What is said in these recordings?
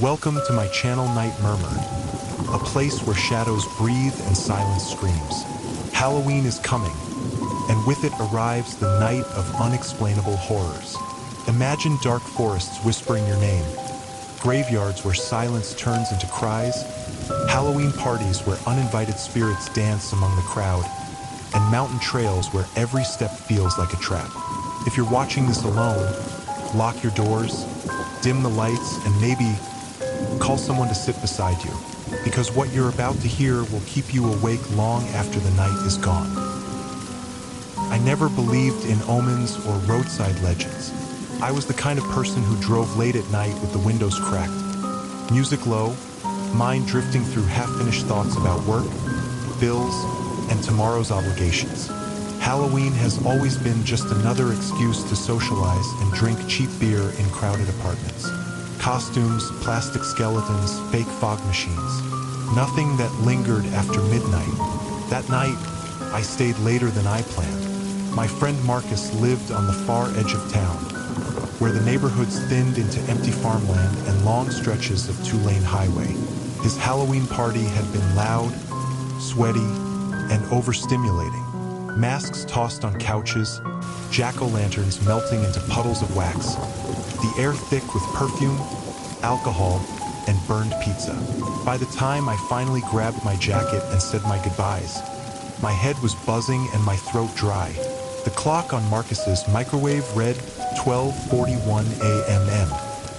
Welcome to my channel Night Murmur, a place where shadows breathe and silence screams. Halloween is coming, and with it arrives the night of unexplainable horrors. Imagine dark forests whispering your name, graveyards where silence turns into cries, Halloween parties where uninvited spirits dance among the crowd, and mountain trails where every step feels like a trap. If you're watching this alone, lock your doors, dim the lights, and maybe call someone to sit beside you, because what you're about to hear will keep you awake long after the night is gone. I never believed in omens or roadside legends. I was the kind of person who drove late at night with the windows cracked, music low, mind drifting through half-finished thoughts about work, bills, and tomorrow's obligations. Halloween has always been just another excuse to socialize and drink cheap beer in crowded apartments. Costumes, plastic skeletons, fake fog machines. Nothing that lingered after midnight. That night, I stayed later than I planned. My friend Marcus lived on the far edge of town, where the neighborhoods thinned into empty farmland and long stretches of two-lane highway. His Halloween party had been loud, sweaty, and overstimulating. Masks tossed on couches, jack-o'-lanterns melting into puddles of wax, the air thick with perfume, alcohol, and burned pizza. By the time I finally grabbed my jacket and said my goodbyes, my head was buzzing and my throat dry. The clock on Marcus's microwave read 12:41 a.m.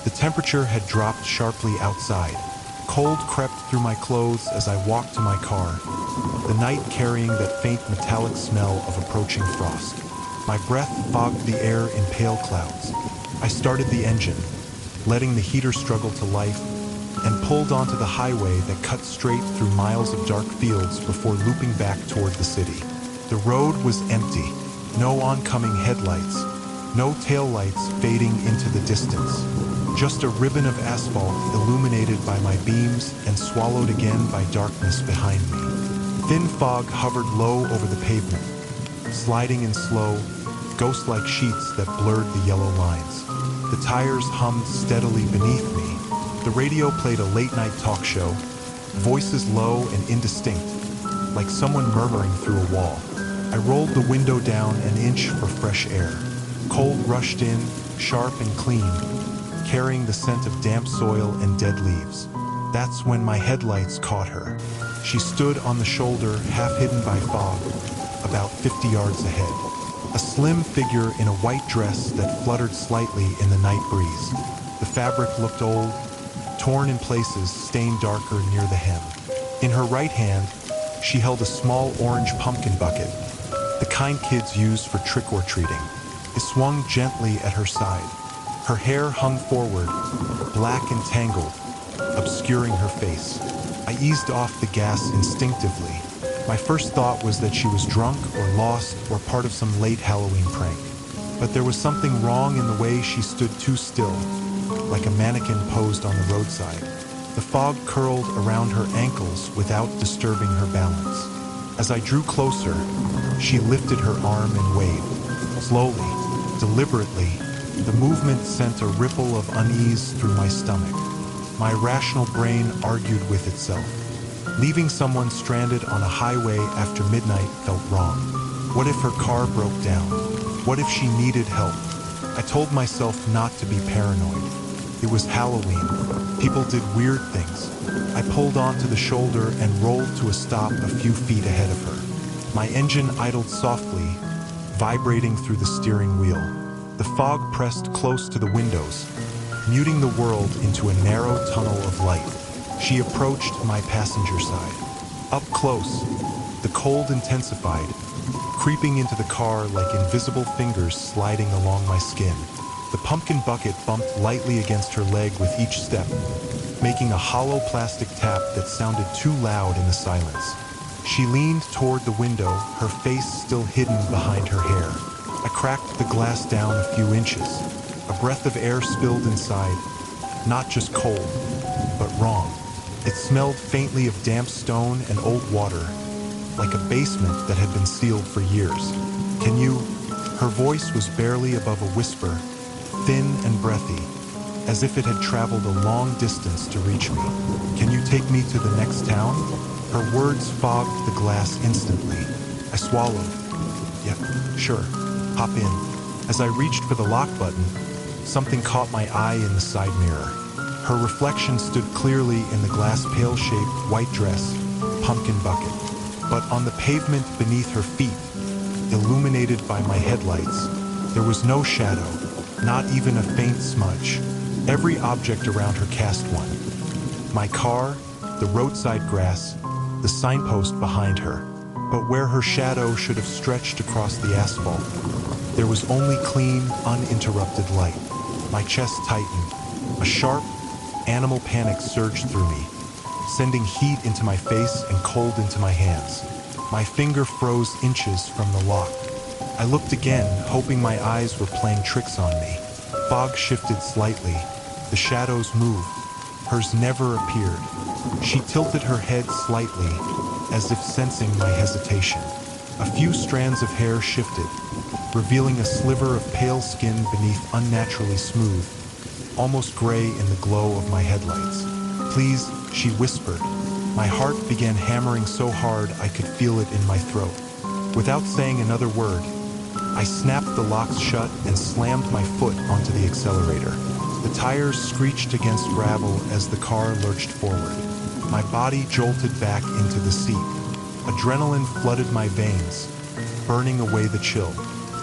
The temperature had dropped sharply outside. Cold crept through my clothes as I walked to my car, the night carrying that faint metallic smell of approaching frost. My breath fogged the air in pale clouds. I started the engine, letting the heater struggle to life, and pulled onto the highway that cut straight through miles of dark fields before looping back toward the city. The road was empty, no oncoming headlights, no taillights fading into the distance. Just a ribbon of asphalt illuminated by my beams and swallowed again by darkness behind me. Thin fog hovered low over the pavement, sliding in slow, ghost-like sheets that blurred the yellow lines. The tires hummed steadily beneath me. The radio played a late-night talk show, voices low and indistinct, like someone murmuring through a wall. I rolled the window down an inch for fresh air. Cold rushed in, sharp and clean, carrying the scent of damp soil and dead leaves. That's when my headlights caught her. She stood on the shoulder, half hidden by fog, about 50 yards ahead. A slim figure in a white dress that fluttered slightly in the night breeze. The fabric looked old, torn in places, stained darker near the hem. In her right hand, she held a small orange pumpkin bucket, the kind kids use for trick-or-treating. It swung gently at her side. Her hair hung forward, black and tangled, obscuring her face. I eased off the gas instinctively. My first thought was that she was drunk or lost or part of some late Halloween prank. But there was something wrong in the way she stood too still, like a mannequin posed on the roadside. The fog curled around her ankles without disturbing her balance. As I drew closer, she lifted her arm and waved. Slowly, deliberately, the movement sent a ripple of unease through my stomach. My rational brain argued with itself. Leaving someone stranded on a highway after midnight felt wrong. What if her car broke down? What if she needed help? I told myself not to be paranoid. It was Halloween. People did weird things. I pulled onto the shoulder and rolled to a stop a few feet ahead of her. My engine idled softly, vibrating through the steering wheel. The fog pressed close to the windows, muting the world into a narrow tunnel of light. She approached my passenger side. Up close, the cold intensified, creeping into the car like invisible fingers sliding along my skin. The pumpkin bucket bumped lightly against her leg with each step, making a hollow plastic tap that sounded too loud in the silence. She leaned toward the window, her face still hidden behind her hair. I cracked the glass down a few inches. A breath of air spilled inside, not just cold, but wrong. It smelled faintly of damp stone and old water, like a basement that had been sealed for years. Can you? Her voice was barely above a whisper, thin and breathy. as if it had traveled a long distance to reach me. "Can you take me to the next town?" Her words fogged the glass instantly. I swallowed. "Yep, sure. Hop in." As I reached for the lock button, something caught my eye in the side mirror. Her reflection stood clearly in the glass pail-shaped white dress, pumpkin bucket. But on the pavement beneath her feet, illuminated by my headlights, there was no shadow, not even a faint smudge. Every object around her cast one. My car, the roadside grass, the signpost behind her. But where her shadow should have stretched across the asphalt, there was only clean, uninterrupted light. My chest tightened. A sharp, animal panic surged through me, sending heat into my face and cold into my hands. My finger froze inches from the lock. I looked again, hoping my eyes were playing tricks on me. Fog shifted slightly. The shadows moved. Hers never appeared. She tilted her head slightly, as if sensing my hesitation. A few strands of hair shifted, revealing a sliver of pale skin beneath unnaturally smooth, almost gray in the glow of my headlights. "Please," she whispered. My heart began hammering so hard I could feel it in my throat. Without saying another word, I snapped the locks shut and slammed my foot onto the accelerator. The tires screeched against gravel as the car lurched forward. My body jolted back into the seat. Adrenaline flooded my veins, burning away the chill.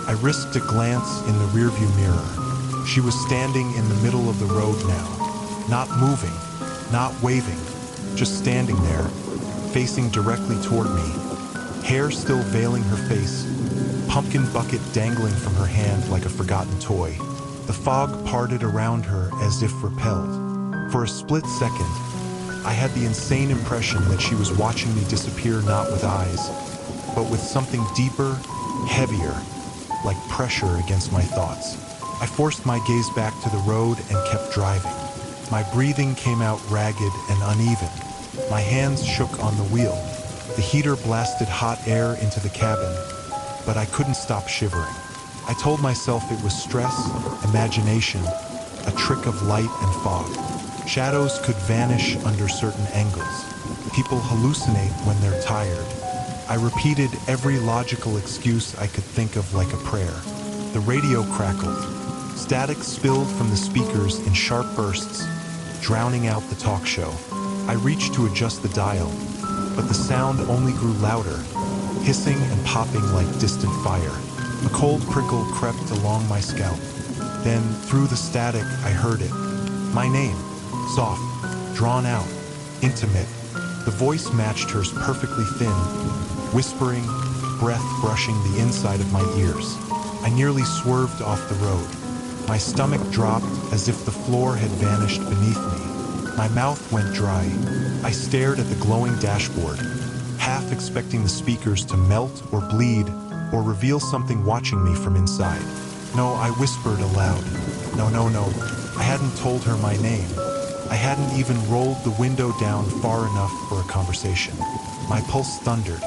I risked a glance in the rearview mirror. She was standing in the middle of the road now, not moving, not waving, just standing there, facing directly toward me, hair still veiling her face, pumpkin bucket dangling from her hand like a forgotten toy. The fog parted around her as if repelled. For a split second, I had the insane impression that she was watching me disappear not with eyes, but with something deeper, heavier, like pressure against my thoughts. I forced my gaze back to the road and kept driving. My breathing came out ragged and uneven. My hands shook on the wheel. The heater blasted hot air into the cabin, but I couldn't stop shivering. I told myself it was stress, imagination, a trick of light and fog. Shadows could vanish under certain angles. People hallucinate when they're tired. I repeated every logical excuse I could think of like a prayer. The radio crackled. Static spilled from the speakers in sharp bursts, drowning out the talk show. I reached to adjust the dial, but the sound only grew louder, hissing and popping like distant fire. A cold prickle crept along my scalp. Then, through the static, I heard it. My name, soft, drawn out, intimate. The voice matched hers perfectly thin, whispering, breath brushing the inside of my ears. I nearly swerved off the road. My stomach dropped as if the floor had vanished beneath me. My mouth went dry. I stared at the glowing dashboard, half expecting the speakers to melt or bleed or reveal something watching me from inside. "No," I whispered aloud. No. I hadn't told her my name. I hadn't even rolled the window down far enough for a conversation. My pulse thundered.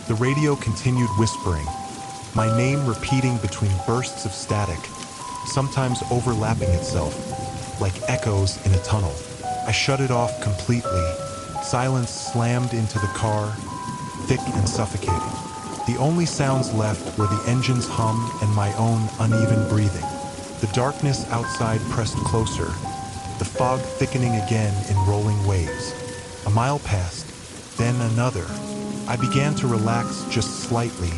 The radio continued whispering, my name repeating between bursts of static, sometimes overlapping itself, like echoes in a tunnel. I shut it off completely. Silence slammed into the car, thick and suffocating. The only sounds left were the engine's hum and my own uneven breathing. The darkness outside pressed closer, the fog thickening again in rolling waves. A mile passed, then another. I began to relax just slightly,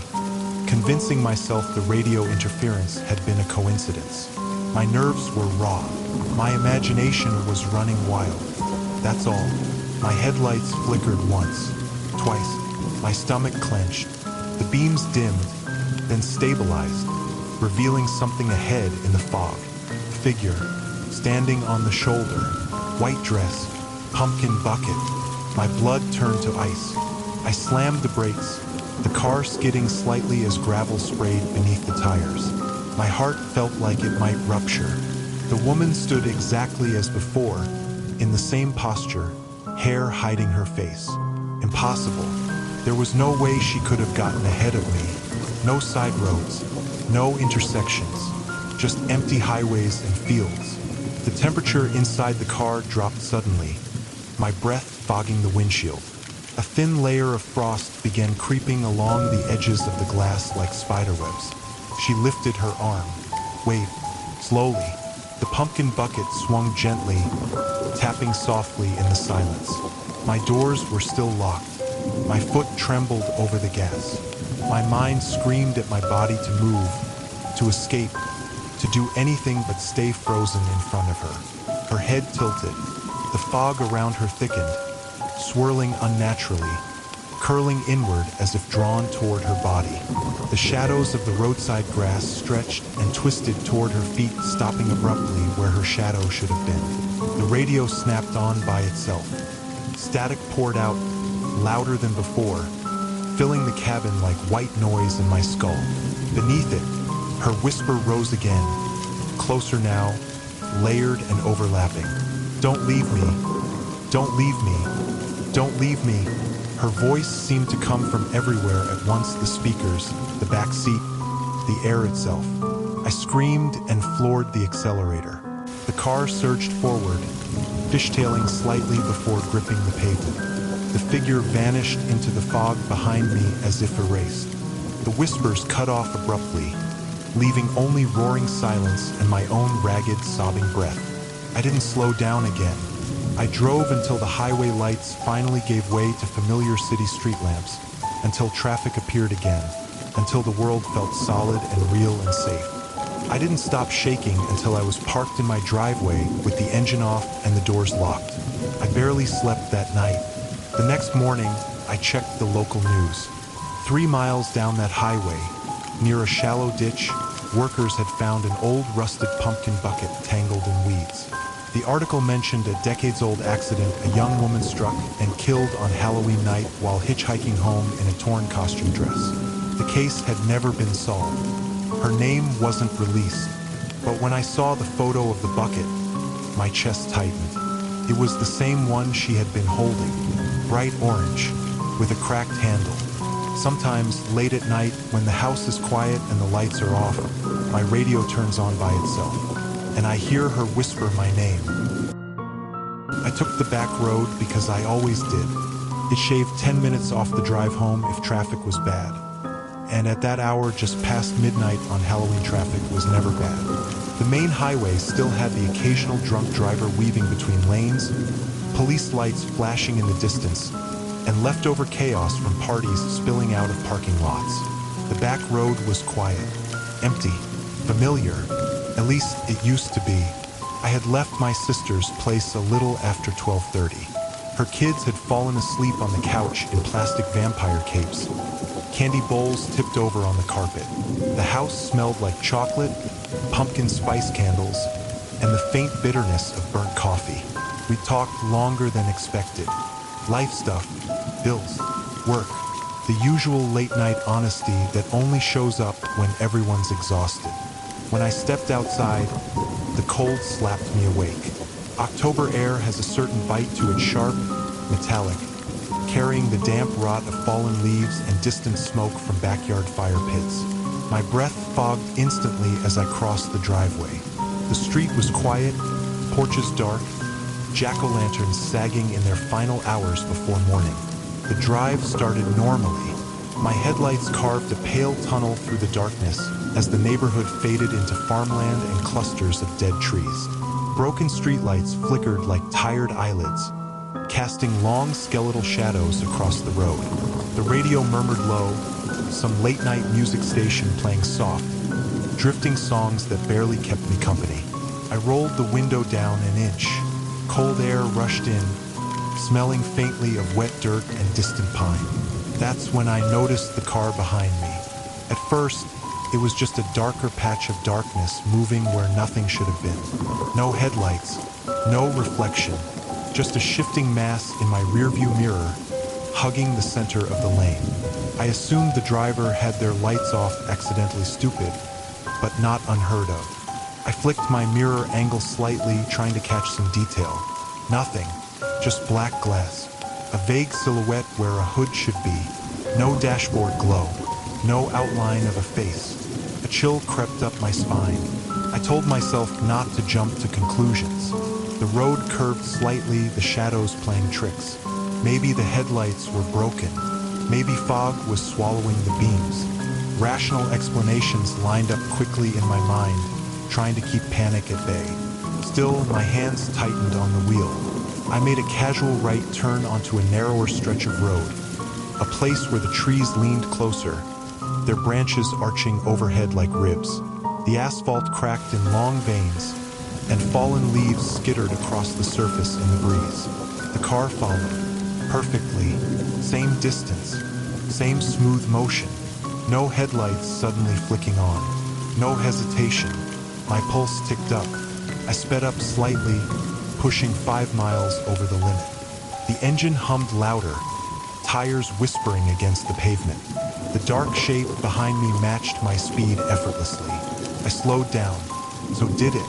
convincing myself the radio interference had been a coincidence. My nerves were raw. My imagination was running wild. That's all. My headlights flickered once, twice. My stomach clenched. The beams dimmed, then stabilized, revealing something ahead in the fog. A figure, standing on the shoulder, white dress, pumpkin bucket. My blood turned to ice. I slammed the brakes, the car skidding slightly as gravel sprayed beneath the tires. My heart felt like it might rupture. The woman stood exactly as before, in the same posture, hair hiding her face. Impossible. There was no way she could have gotten ahead of me. No side roads, no intersections, just empty highways and fields. The temperature inside the car dropped suddenly, my breath fogging the windshield. A thin layer of frost began creeping along the edges of the glass like spiderwebs. She lifted her arm, waved, slowly. The pumpkin bucket swung gently, tapping softly in the silence. My doors were still locked. My foot trembled over the gas. My mind screamed at my body to move, to escape, to do anything but stay frozen in front of her. Her head tilted. The fog around her thickened, swirling unnaturally, curling inward as if drawn toward her body. The shadows of the roadside grass stretched and twisted toward her feet, stopping abruptly where her shadow should have been. The radio snapped on by itself. Static poured out, louder than before, filling the cabin like white noise in my skull. Beneath it, her whisper rose again, closer now, layered and overlapping. Don't leave me. Don't leave me. Don't leave me. Her voice seemed to come from everywhere at once, the speakers, the back seat, the air itself. I screamed and floored the accelerator. The car surged forward, fishtailing slightly before gripping the pavement. The figure vanished into the fog behind me as if erased. The whispers cut off abruptly, leaving only roaring silence and my own ragged, sobbing breath. I didn't slow down again. I drove until the highway lights finally gave way to familiar city street lamps, until traffic appeared again, until the world felt solid and real and safe. I didn't stop shaking until I was parked in my driveway with the engine off and the doors locked. I barely slept that night. The next morning, I checked the local news. 3 miles down that highway, near a shallow ditch, workers had found an old rusted pumpkin bucket tangled in weeds. The article mentioned a decades-old accident a young woman struck and killed on Halloween night while hitchhiking home in a torn costume dress. The case had never been solved. Her name wasn't released, but when I saw the photo of the bucket, my chest tightened. It was the same one she had been holding, bright orange, with a cracked handle. Sometimes, late at night, when the house is quiet and the lights are off, my radio turns on by itself, and I hear her whisper my name. I took the back road because I always did. It shaved 10 minutes off the drive home if traffic was bad. And at that hour, just past midnight on Halloween, traffic was never bad. The main highway still had the occasional drunk driver weaving between lanes, police lights flashing in the distance, and leftover chaos from parties spilling out of parking lots. The back road was quiet, empty, familiar. At least it used to be. I had left my sister's place a little after 12:30. Her kids had fallen asleep on the couch in plastic vampire capes. Candy bowls tipped over on the carpet. The house smelled like chocolate, pumpkin spice candles, and the faint bitterness of burnt coffee. We talked longer than expected. Life stuff, bills, work, the usual late-night honesty that only shows up when everyone's exhausted. When I stepped outside, the cold slapped me awake. October air has a certain bite to it, sharp, metallic, carrying the damp rot of fallen leaves and distant smoke from backyard fire pits. My breath fogged instantly as I crossed the driveway. The street was quiet, porches dark, jack-o'-lanterns sagging in their final hours before morning. The drive started normally. My headlights carved a pale tunnel through the darkness as the neighborhood faded into farmland and clusters of dead trees. Broken streetlights flickered like tired eyelids, casting long skeletal shadows across the road. The radio murmured low, some late-night music station playing soft, drifting songs that barely kept me company. I rolled the window down an inch. Cold air rushed in, smelling faintly of wet dirt and distant pine. That's when I noticed the car behind me. At first, it was just a darker patch of darkness moving where nothing should have been. No headlights, no reflection, just a shifting mass in my rearview mirror, hugging the center of the lane. I assumed the driver had their lights off, accidentally stupid, but not unheard of. I flicked my mirror angle slightly, trying to catch some detail. Nothing, just black glass, a vague silhouette where a hood should be. No dashboard glow, no outline of a face. A chill crept up my spine. I told myself not to jump to conclusions. The road curved slightly, the shadows playing tricks. Maybe the headlights were broken. Maybe fog was swallowing the beams. Rational explanations lined up quickly in my mind, trying to keep panic at bay. Still, my hands tightened on the wheel. I made a casual right turn onto a narrower stretch of road, a place where the trees leaned closer, their branches arching overhead like ribs. The asphalt cracked in long veins, and fallen leaves skittered across the surface in the breeze. The car followed, perfectly, same distance, same smooth motion. No headlights suddenly flicking on, no hesitation. My pulse ticked up. I sped up slightly, pushing 5 miles over the limit. The engine hummed louder, tires whispering against the pavement. The dark shape behind me matched my speed effortlessly. I slowed down. So did it.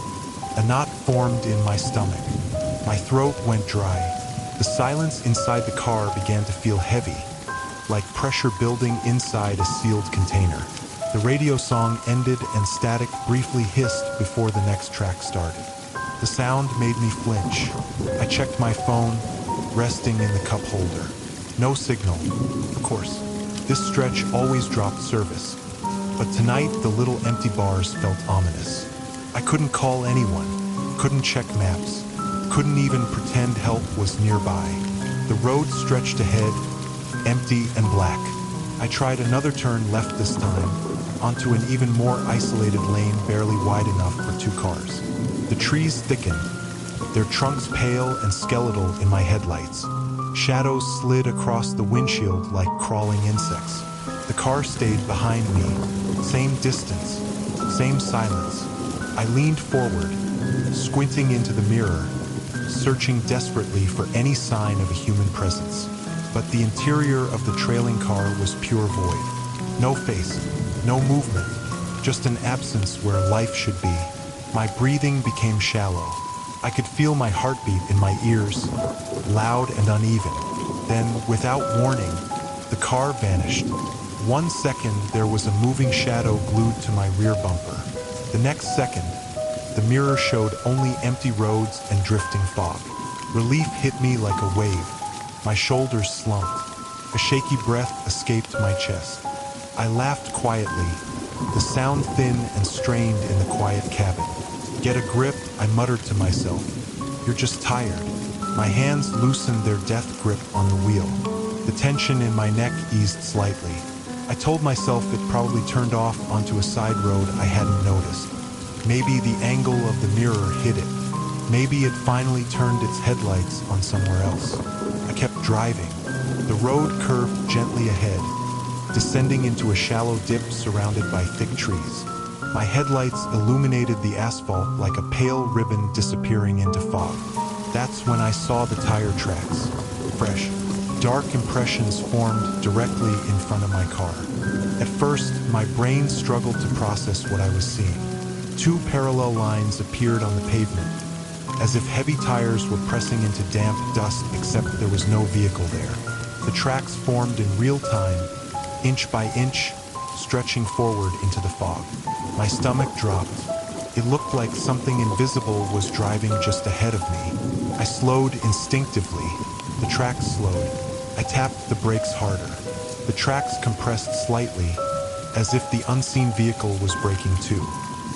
A knot formed in my stomach. My throat went dry. The silence inside the car began to feel heavy, like pressure building inside a sealed container. The radio song ended and static briefly hissed before the next track started. The sound made me flinch. I checked my phone, resting in the cup holder. No signal. Of course, this stretch always dropped service. But tonight, the little empty bars felt ominous. I couldn't call anyone, couldn't check maps, couldn't even pretend help was nearby. The road stretched ahead, empty and black. I tried another turn left this time, onto an even more isolated lane barely wide enough for 2 cars. The trees thickened, their trunks pale and skeletal in my headlights. Shadows slid across the windshield like crawling insects. The car stayed behind me, same distance, same silence. I leaned forward, squinting into the mirror, searching desperately for any sign of a human presence. But the interior of the trailing car was pure void. No face, no movement, just an absence where life should be. My breathing became shallow. I could feel my heartbeat in my ears, loud and uneven. Then, without warning, the car vanished. 1 second, there was a moving shadow glued to my rear bumper. The next second, the mirror showed only empty roads and drifting fog. Relief hit me like a wave. My shoulders slumped. A shaky breath escaped my chest. I laughed quietly, the sound thin and strained in the quiet cabin. Get a grip, I muttered to myself. You're just tired. My hands loosened their death grip on the wheel. The tension in my neck eased slightly. I told myself it probably turned off onto a side road I hadn't noticed. Maybe the angle of the mirror hid it. Maybe it finally turned its headlights on somewhere else. I kept driving. The road curved gently ahead, descending into a shallow dip surrounded by thick trees. My headlights illuminated the asphalt like a pale ribbon disappearing into fog. That's when I saw the tire tracks. Fresh, dark impressions formed directly in front of my car. At first, my brain struggled to process what I was seeing. 2 parallel lines appeared on the pavement, as if heavy tires were pressing into damp dust, except there was no vehicle there. The tracks formed in real time, inch by inch, stretching forward into the fog. My stomach dropped. It looked like something invisible was driving just ahead of me. I slowed instinctively. The tracks slowed. I tapped the brakes harder. The tracks compressed slightly, as if the unseen vehicle was braking too.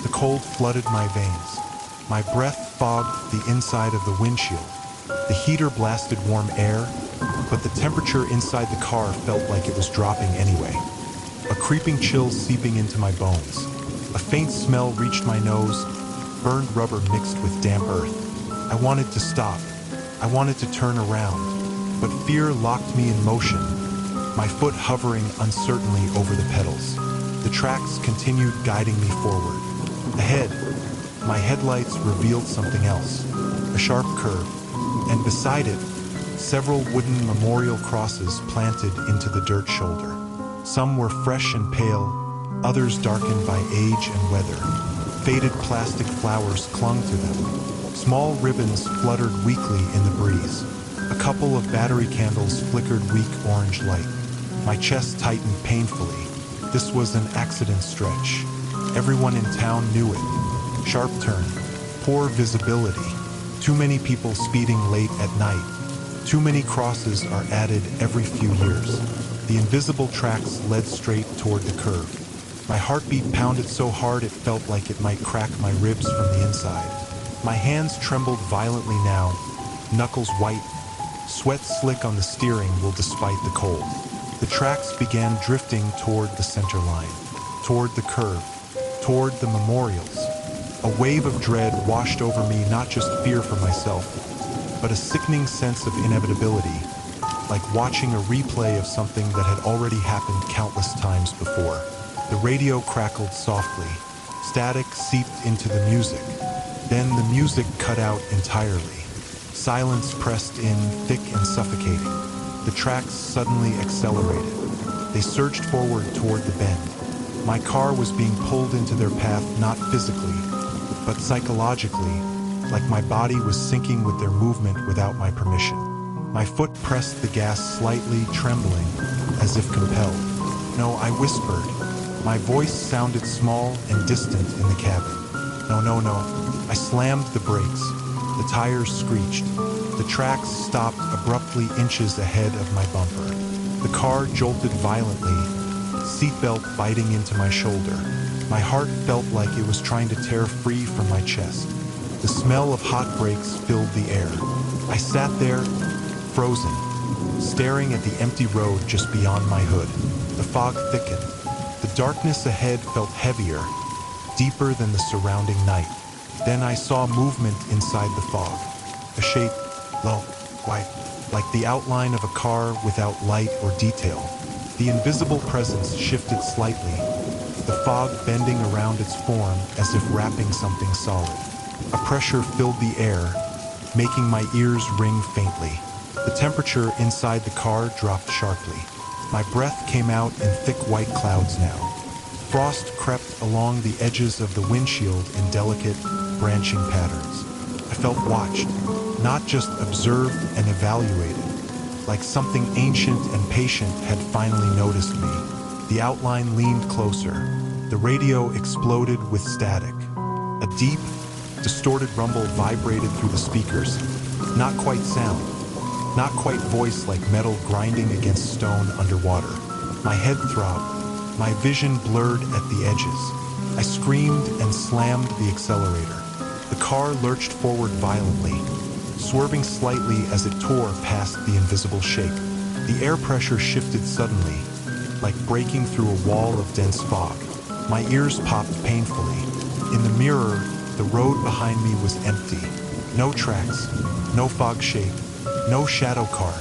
The cold flooded my veins. My breath fogged the inside of the windshield. The heater blasted warm air, but the temperature inside the car felt like it was dropping anyway. A creeping chill seeping into my bones. A faint smell reached my nose, burned rubber mixed with damp earth. I wanted to stop. I wanted to turn around, but fear locked me in motion, my foot hovering uncertainly over the pedals. The tracks continued guiding me forward. Ahead, my headlights revealed something else, a sharp curve, and beside it, several wooden memorial crosses planted into the dirt shoulder. Some were fresh and pale, others darkened by age and weather. Faded plastic flowers clung to them. Small ribbons fluttered weakly in the breeze. A couple of battery candles flickered weak orange light. My chest tightened painfully. This was an accident stretch. Everyone in town knew it. Sharp turn, poor visibility, too many people speeding late at night, too many crosses are added every few years. The invisible tracks led straight toward the curve. My heartbeat pounded so hard it felt like it might crack my ribs from the inside. My hands trembled violently now, knuckles white, sweat slick on the steering wheel despite the cold. The tracks began drifting toward the center line, toward the curve, toward the memorials. A wave of dread washed over me, not just fear for myself, but a sickening sense of inevitability, like watching a replay of something that had already happened countless times before. The radio crackled softly. Static seeped into the music. Then the music cut out entirely. Silence pressed in, thick and suffocating. The tracks suddenly accelerated. They surged forward toward the bend. My car was being pulled into their path, not physically, but psychologically, like my body was sinking with their movement without my permission. My foot pressed the gas slightly, trembling, as if compelled. No, I whispered. My voice sounded small and distant in the cabin. No, no, no. I slammed the brakes. The tires screeched. The tracks stopped abruptly inches ahead of my bumper. The car jolted violently, seatbelt biting into my shoulder. My heart felt like it was trying to tear free from my chest. The smell of hot brakes filled the air. I sat there, frozen, staring at the empty road just beyond my hood. The fog thickened. The darkness ahead felt heavier, deeper than the surrounding night. Then I saw movement inside the fog. A shape, low, white, like the outline of a car without light or detail. The invisible presence shifted slightly, the fog bending around its form as if wrapping something solid. A pressure filled the air, making my ears ring faintly. The temperature inside the car dropped sharply. My breath came out in thick white clouds now. Frost crept along the edges of the windshield in delicate, branching patterns. I felt watched, not just observed and evaluated, like something ancient and patient had finally noticed me. The outline leaned closer. The radio exploded with static. A deep, distorted rumble vibrated through the speakers. Not quite sound, not quite voice like metal grinding against stone underwater. My head throbbed, my vision blurred at the edges. I screamed and slammed the accelerator. The car lurched forward violently, swerving slightly as it tore past the invisible shape. The air pressure shifted suddenly, like breaking through a wall of dense fog. My ears popped painfully. In the mirror, the road behind me was empty. No tracks, no fog shape, no shadow car,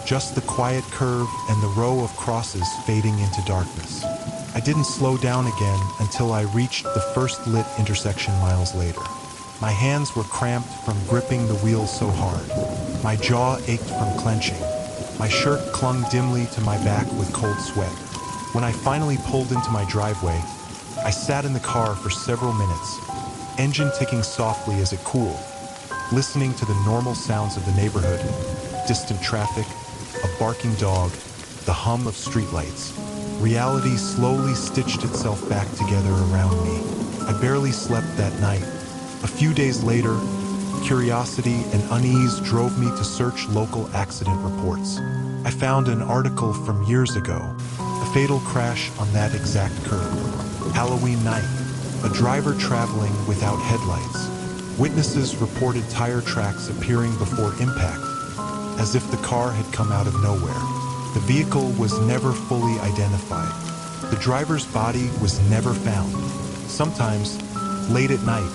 just the quiet curve and the row of crosses fading into darkness. I didn't slow down again until I reached the first lit intersection miles later. My hands were cramped from gripping the wheel so hard. My jaw ached from clenching. My shirt clung dimly to my back with cold sweat. When I finally pulled into my driveway, I sat in the car for several minutes, engine ticking softly as it cooled, listening to the normal sounds of the neighborhood, distant traffic, a barking dog, the hum of streetlights. Reality slowly stitched itself back together around me. I barely slept that night. A few days later, curiosity and unease drove me to search local accident reports. I found an article from years ago, a fatal crash on that exact curve. Halloween night, a driver traveling without headlights. Witnesses reported tire tracks appearing before impact, as if the car had come out of nowhere. The vehicle was never fully identified. The driver's body was never found. Sometimes, late at night,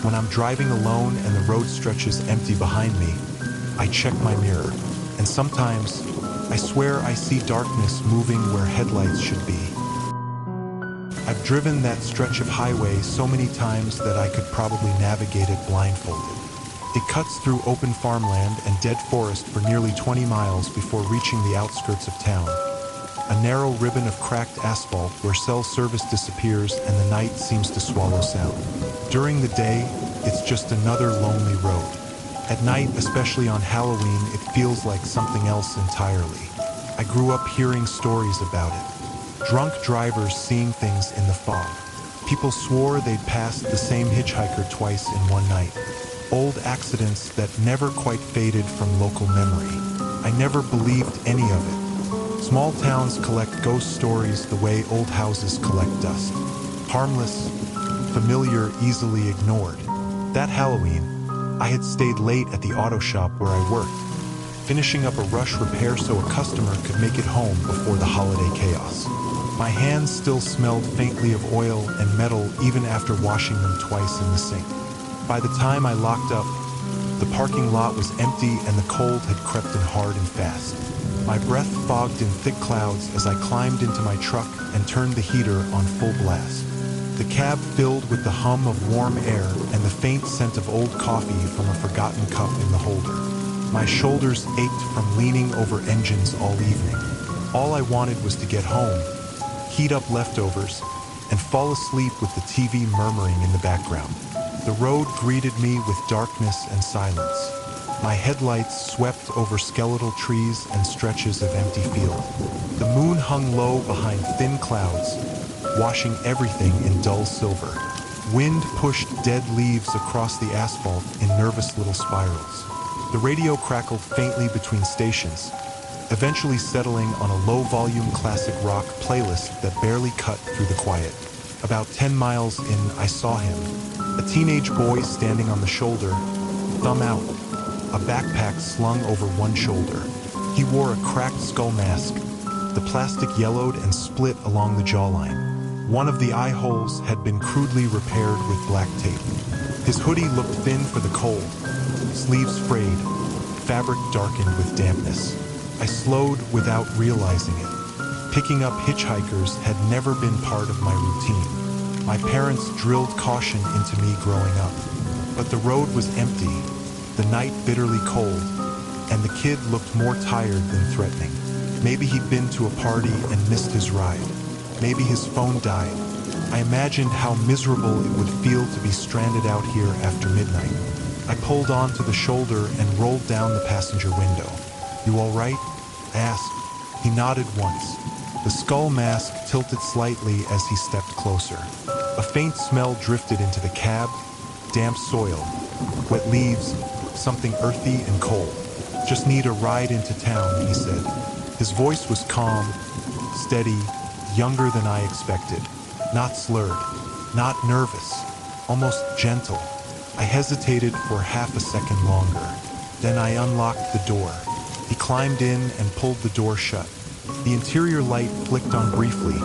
when I'm driving alone and the road stretches empty behind me, I check my mirror, and sometimes I swear I see darkness moving where headlights should be. I've driven that stretch of highway so many times that I could probably navigate it blindfolded. It cuts through open farmland and dead forest for nearly 20 miles before reaching the outskirts of town. A narrow ribbon of cracked asphalt where cell service disappears and the night seems to swallow sound. During the day, it's just another lonely road. At night, especially on Halloween, it feels like something else entirely. I grew up hearing stories about it. Drunk drivers seeing things in the fog. People swore they'd passed the same hitchhiker twice in one night. Old accidents that never quite faded from local memory. I never believed any of it. Small towns collect ghost stories the way old houses collect dust. Harmless, familiar, easily ignored. That Halloween, I had stayed late at the auto shop where I worked, finishing up a rush repair so a customer could make it home before the holiday chaos. My hands still smelled faintly of oil and metal even after washing them twice in the sink. By the time I locked up, the parking lot was empty and the cold had crept in hard and fast. My breath fogged in thick clouds as I climbed into my truck and turned the heater on full blast. The cab filled with the hum of warm air and the faint scent of old coffee from a forgotten cup in the holder. My shoulders ached from leaning over engines all evening. All I wanted was to get home, heat up leftovers, and fall asleep with the TV murmuring in the background. The road greeted me with darkness and silence. My headlights swept over skeletal trees and stretches of empty field. The moon hung low behind thin clouds, washing everything in dull silver. Wind pushed dead leaves across the asphalt in nervous little spirals. The radio crackled faintly between stations, eventually settling on a low-volume classic rock playlist that barely cut through the quiet. About 10 miles in, I saw him, a teenage boy standing on the shoulder, thumb out, a backpack slung over one shoulder. He wore a cracked skull mask. The plastic yellowed and split along the jawline. One of the eye holes had been crudely repaired with black tape. His hoodie looked thin for the cold, sleeves frayed, fabric darkened with dampness. I slowed without realizing it. Picking up hitchhikers had never been part of my routine. My parents drilled caution into me growing up. But the road was empty, the night bitterly cold, and the kid looked more tired than threatening. Maybe he'd been to a party and missed his ride. Maybe his phone died. I imagined how miserable it would feel to be stranded out here after midnight. I pulled onto the shoulder and rolled down the passenger window. "You all right?" I asked. He nodded once. The skull mask tilted slightly as he stepped closer. A faint smell drifted into the cab, damp soil, wet leaves, something earthy and cold. "Just need a ride into town," he said. His voice was calm, steady, younger than I expected. Not slurred, not nervous, almost gentle. I hesitated for half a second longer. Then I unlocked the door. He climbed in and pulled the door shut. The interior light flicked on briefly,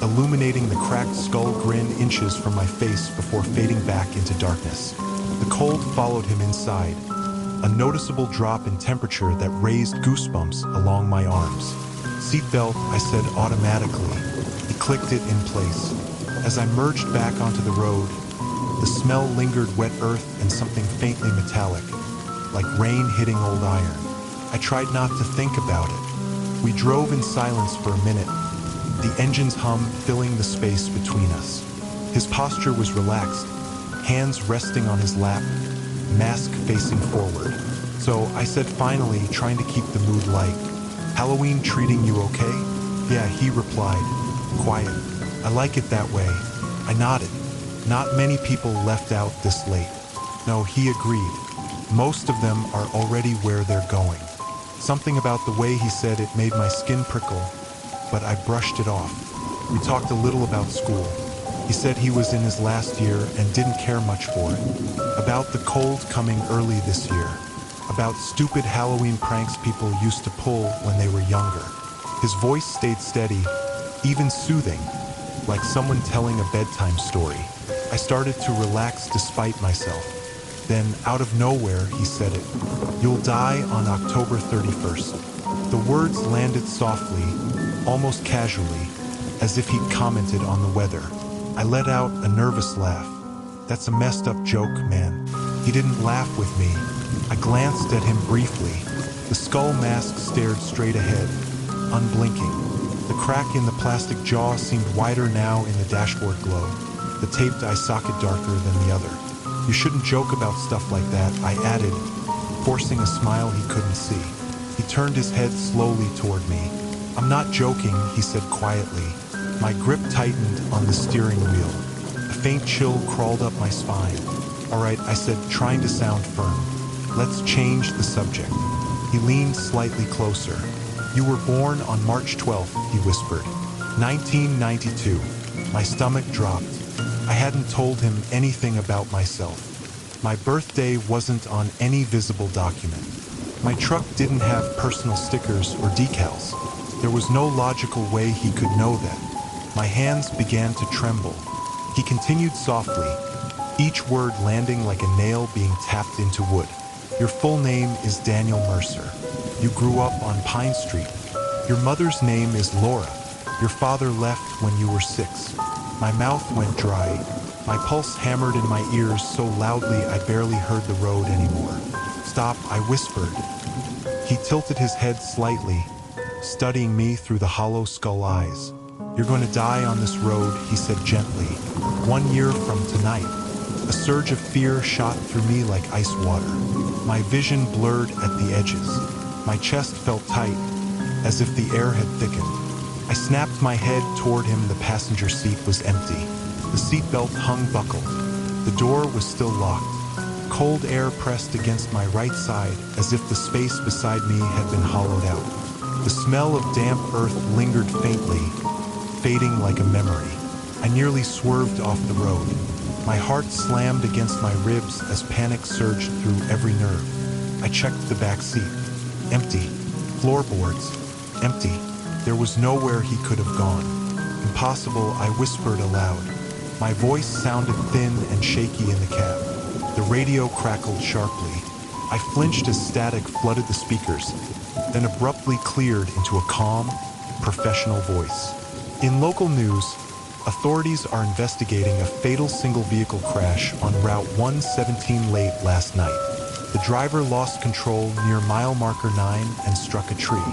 illuminating the cracked skull grin inches from my face before fading back into darkness. The cold followed him inside, a noticeable drop in temperature that raised goosebumps along my arms. "Seatbelt," I said automatically. He clicked it in place. As I merged back onto the road, the smell lingered wet earth and something faintly metallic, like rain hitting old iron. I tried not to think about it. We drove in silence for a minute, the engine's hum filling the space between us. His posture was relaxed, hands resting on his lap, mask facing forward. So I said finally, trying to keep the mood light, "Halloween treating you okay?" "Yeah," he replied, quiet. "I like it that way." I nodded. Not many people left out this late. No, he agreed. Most of them are already where they're going. Something about the way he said it made my skin prickle, but I brushed it off. We talked a little about school. He said he was in his last year and didn't care much for it. About the cold coming early this year. About stupid Halloween pranks people used to pull when they were younger. His voice stayed steady, even soothing, like someone telling a bedtime story. I started to relax despite myself. Then, out of nowhere, he said it. "You'll die on October 31st. The words landed softly, almost casually, as if he'd commented on the weather. I let out a nervous laugh. "That's a messed up joke, man." He didn't laugh with me. I glanced at him briefly. The skull mask stared straight ahead, unblinking. The crack in the plastic jaw seemed wider now in the dashboard glow, the taped eye socket darker than the other. "You shouldn't joke about stuff like that," I added, forcing a smile he couldn't see. He turned his head slowly toward me. "I'm not joking," he said quietly. My grip tightened on the steering wheel. faint chill crawled up my spine. "All right," I said, trying to sound firm. "Let's change the subject." He leaned slightly closer. "You were born on March 12th, he whispered. 1992. My stomach dropped. I hadn't told him anything about myself. My birthday wasn't on any visible document. My truck didn't have personal stickers or decals. There was no logical way he could know that. My hands began to tremble. He continued softly, each word landing like a nail being tapped into wood. "Your full name is Daniel Mercer. You grew up on Pine Street. Your mother's name is Laura. Your father left when you were 6. My mouth went dry. My pulse hammered in my ears so loudly I barely heard the road anymore. "Stop," I whispered. He tilted his head slightly, studying me through the hollow skull eyes. "You're going to die on this road," he said gently. "1 year from tonight." A surge of fear shot through me like ice water. My vision blurred at the edges. My chest felt tight, as if the air had thickened. I snapped my head toward him. The passenger seat was empty. The seatbelt hung buckled. The door was still locked. Cold air pressed against my right side as if the space beside me had been hollowed out. The smell of damp earth lingered faintly, fading like a memory. I nearly swerved off the road. My heart slammed against my ribs as panic surged through every nerve. I checked the back seat. Empty. Floorboards. Empty. There was nowhere he could have gone. "Impossible," I whispered aloud. My voice sounded thin and shaky in the cab. The radio crackled sharply. I flinched as static flooded the speakers, then abruptly cleared into a calm, professional voice. "In local news, authorities are investigating a fatal single-vehicle crash on Route 117 late last night. The driver lost control near mile marker 9 and struck a tree.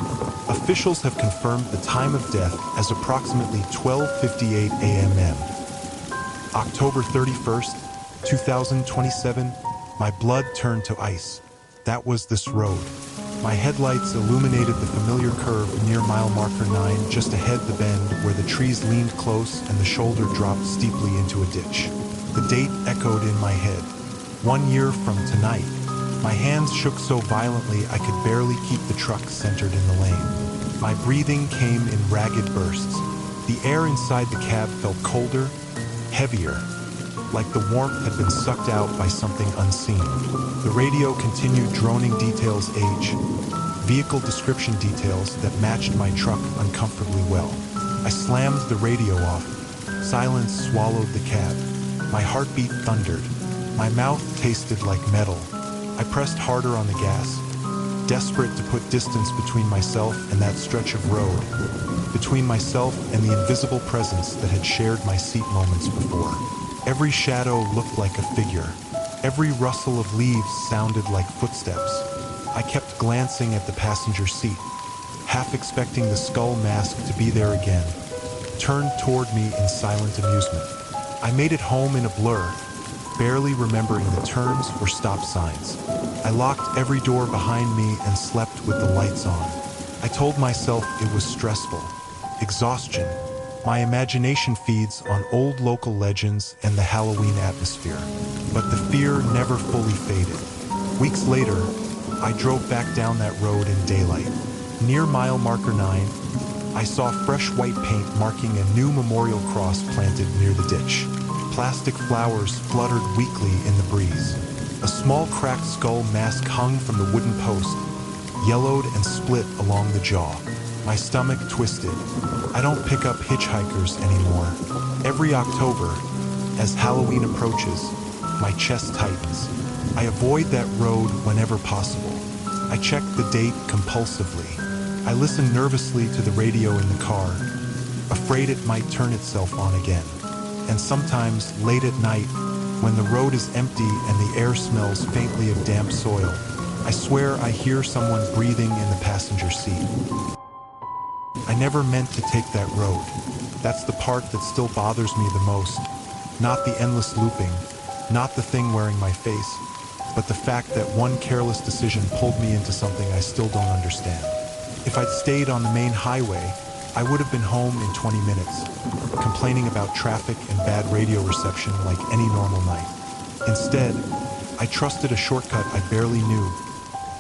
Officials have confirmed the time of death as approximately 12:58 a.m. October 31st, 2027, my blood turned to ice. That was this road. My headlights illuminated the familiar curve near mile marker 9 just ahead the bend where the trees leaned close and the shoulder dropped steeply into a ditch. The date echoed in my head. 1 year from tonight. My hands shook so violently I could barely keep the truck centered in the lane. My breathing came in ragged bursts. The air inside the cab felt colder, heavier, like the warmth had been sucked out by something unseen. The radio continued droning details: age, vehicle description details that matched my truck uncomfortably well. I slammed the radio off. Silence swallowed the cab. My heartbeat thundered. My mouth tasted like metal. I pressed harder on the gas, desperate to put distance between myself and that stretch of road, between myself and the invisible presence that had shared my seat moments before. Every shadow looked like a figure. Every rustle of leaves sounded like footsteps. I kept glancing at the passenger seat, half expecting the skull mask to be there again, turned toward me in silent amusement. I made it home in a blur, barely remembering the turns or stop signs. I locked every door behind me and slept with the lights on. I told myself it was stressful, exhaustion. My imagination feeds on old local legends and the Halloween atmosphere. But the fear never fully faded. Weeks later, I drove back down that road in daylight. Near mile marker 9, I saw fresh white paint marking a new memorial cross planted near the ditch. Plastic flowers fluttered weakly in the breeze. A small cracked skull mask hung from the wooden post, yellowed and split along the jaw. My stomach twisted. I don't pick up hitchhikers anymore. Every October, as Halloween approaches, my chest tightens. I avoid that road whenever possible. I check the date compulsively. I listen nervously to the radio in the car, afraid it might turn itself on again. And sometimes, late at night, when the road is empty and the air smells faintly of damp soil, I swear I hear someone breathing in the passenger seat. I never meant to take that road. That's the part that still bothers me the most. Not the endless looping, not the thing wearing my face, but the fact that one careless decision pulled me into something I still don't understand. If I'd stayed on the main highway, I would have been home in 20 minutes, complaining about traffic and bad radio reception like any normal night. Instead, I trusted a shortcut I barely knew,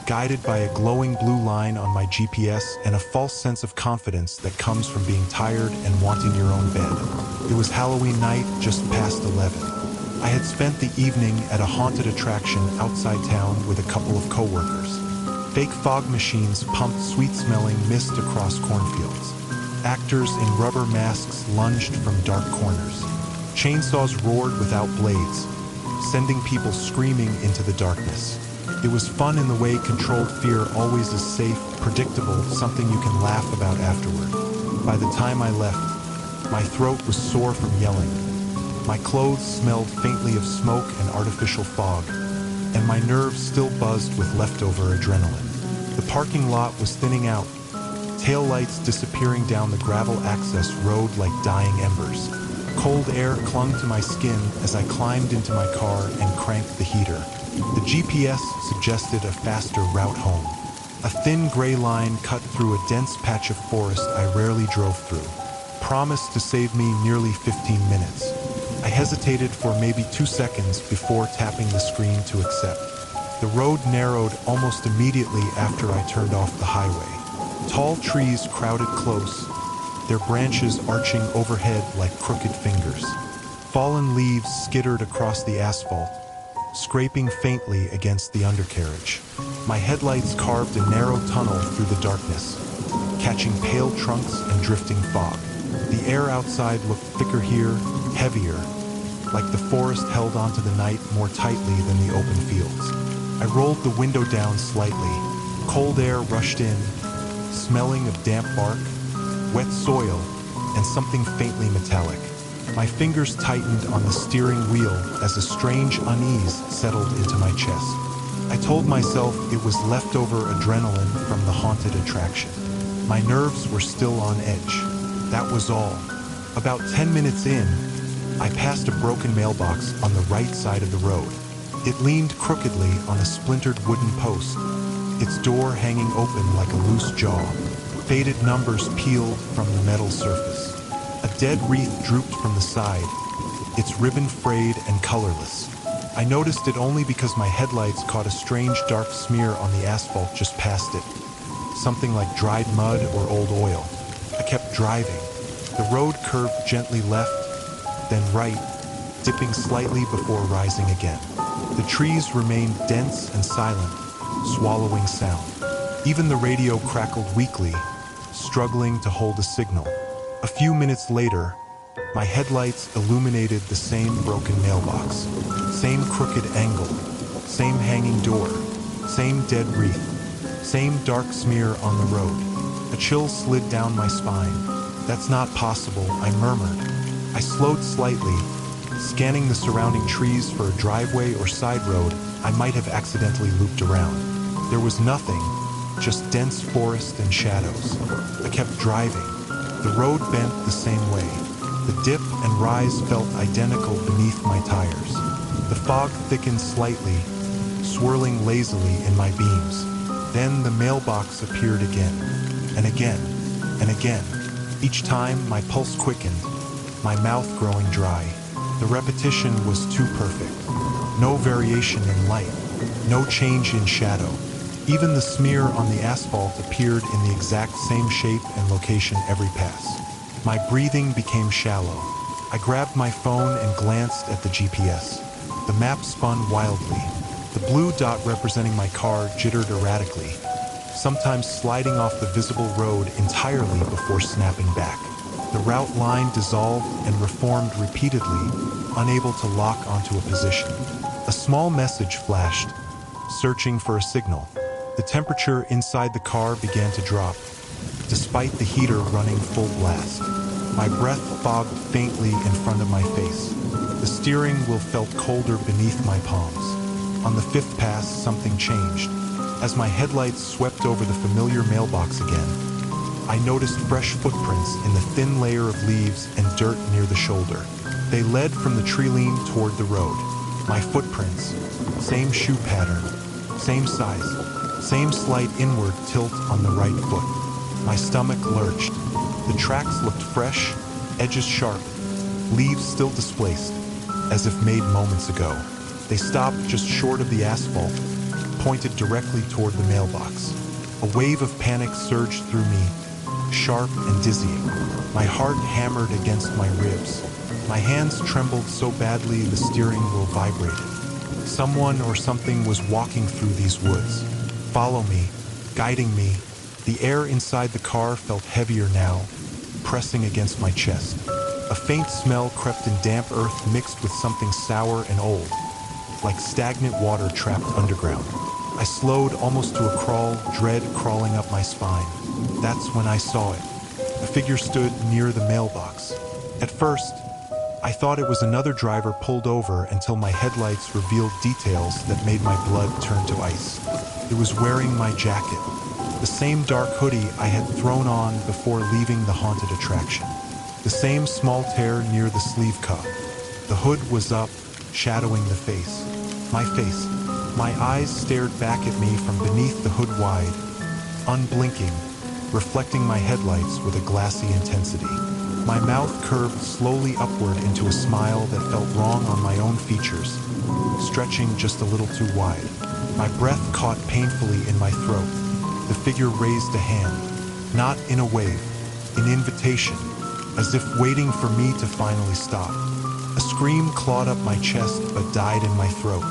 guided by a glowing blue line on my GPS and a false sense of confidence that comes from being tired and wanting your own bed. It was Halloween night, just past 11. I had spent the evening at a haunted attraction outside town with a couple of coworkers. Fake fog machines pumped sweet-smelling mist across cornfields. Actors in rubber masks lunged from dark corners. Chainsaws roared without blades, sending people screaming into the darkness. It was fun in the way controlled fear always is safe, predictable, something you can laugh about afterward. By the time I left, my throat was sore from yelling. My clothes smelled faintly of smoke and artificial fog, and my nerves still buzzed with leftover adrenaline. The parking lot was thinning out, taillights disappearing down the gravel access road like dying embers. Cold air clung to my skin as I climbed into my car and cranked the heater. The GPS suggested a faster route home. A thin gray line cut through a dense patch of forest I rarely drove through, promised to save me nearly 15 minutes. I hesitated for maybe 2 seconds before tapping the screen to accept. The road narrowed almost immediately after I turned off the highway. Tall trees crowded close, their branches arching overhead like crooked fingers. Fallen leaves skittered across the asphalt, scraping faintly against the undercarriage. My headlights carved a narrow tunnel through the darkness, catching pale trunks and drifting fog. The air outside looked thicker here, heavier, like the forest held onto the night more tightly than the open fields. I rolled the window down slightly. Cold air rushed in, smelling of damp bark, wet soil, and something faintly metallic. My fingers tightened on the steering wheel as a strange unease settled into my chest. I told myself it was leftover adrenaline from the haunted attraction. My nerves were still on edge. That was all. About 10 minutes in, I passed a broken mailbox on the right side of the road. It leaned crookedly on a splintered wooden post, its door hanging open like a loose jaw. Faded numbers peeled from the metal surface. A dead wreath drooped from the side, its ribbon frayed and colorless. I noticed it only because my headlights caught a strange dark smear on the asphalt just past it, something like dried mud or old oil. I kept driving. The road curved gently left, then right, dipping slightly before rising again. The trees remained dense and silent, swallowing sound. Even the radio crackled weakly, struggling to hold a signal. A few minutes later, my headlights illuminated the same broken mailbox, same crooked angle, same hanging door, same dead wreath, same dark smear on the road. A chill slid down my spine. "That's not possible," I murmured. I slowed slightly, scanning the surrounding trees for a driveway or side road I might have accidentally looped around. There was nothing, just dense forest and shadows. I kept driving. The road bent the same way. The dip and rise felt identical beneath my tires. The fog thickened slightly, swirling lazily in my beams. Then the mailbox appeared again, and again, and again. Each time, my pulse quickened, my mouth growing dry. The repetition was too perfect. No variation in light, no change in shadow. Even the smear on the asphalt appeared in the exact same shape and location every pass. My breathing became shallow. I grabbed my phone and glanced at the GPS. The map spun wildly. The blue dot representing my car jittered erratically, sometimes sliding off the visible road entirely before snapping back. The route line dissolved and reformed repeatedly, unable to lock onto a position. A small message flashed, searching for a signal. The temperature inside the car began to drop, despite the heater running full blast. My breath fogged faintly in front of my face. The steering wheel felt colder beneath my palms. On the 5th pass, something changed. As my headlights swept over the familiar mailbox again, I noticed fresh footprints in the thin layer of leaves and dirt near the shoulder. They led from the tree line toward the road. My footprints, same shoe pattern, same size, same slight inward tilt on the right foot. My stomach lurched. The tracks looked fresh, edges sharp, leaves still displaced, as if made moments ago. They stopped just short of the asphalt, pointed directly toward the mailbox. A wave of panic surged through me, sharp and dizzying. My heart hammered against my ribs. My hands trembled so badly the steering wheel vibrated. Someone or something was walking through these woods. Follow me, guiding me. The air inside the car felt heavier now, pressing against my chest. A faint smell crept in damp earth mixed with something sour and old, like stagnant water trapped underground. I slowed almost to a crawl, dread crawling up my spine. That's when I saw it. A figure stood near the mailbox. At first, I thought it was another driver pulled over until my headlights revealed details that made my blood turn to ice. It was wearing my jacket, the same dark hoodie I had thrown on before leaving the haunted attraction. The same small tear near the sleeve cuff. The hood was up, shadowing the face. My face. My eyes stared back at me from beneath the hood wide, unblinking, reflecting my headlights with a glassy intensity. My mouth curved slowly upward into a smile that felt wrong on my own features, stretching just a little too wide. My breath caught painfully in my throat. The figure raised a hand, not in a wave, an invitation, as if waiting for me to finally stop. A scream clawed up my chest but died in my throat.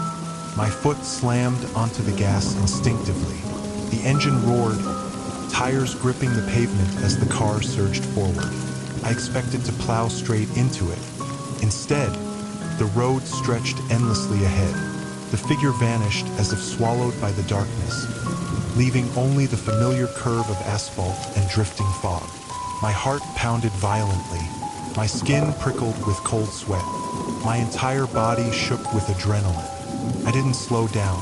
My foot slammed onto the gas instinctively. The engine roared, tires gripping the pavement as the car surged forward. I expected to plow straight into it. Instead, the road stretched endlessly ahead. The figure vanished as if swallowed by the darkness, leaving only the familiar curve of asphalt and drifting fog. My heart pounded violently. My skin prickled with cold sweat. My entire body shook with adrenaline. I didn't slow down.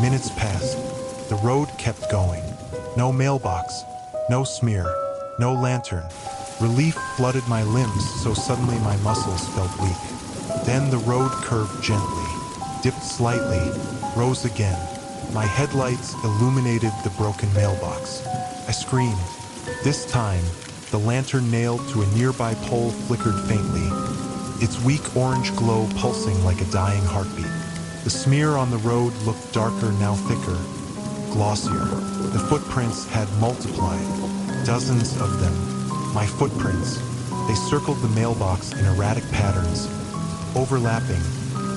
Minutes passed. The road kept going. No mailbox, no smear, no lantern. Relief flooded my limbs so suddenly my muscles felt weak. Then the road curved gently, dipped slightly, rose again. My headlights illuminated the broken mailbox. I screamed. This time, the lantern nailed to a nearby pole flickered faintly, its weak orange glow pulsing like a dying heartbeat. The smear on the road looked darker, now thicker, glossier. The footprints had multiplied, dozens of them. My footprints. They circled the mailbox in erratic patterns, overlapping,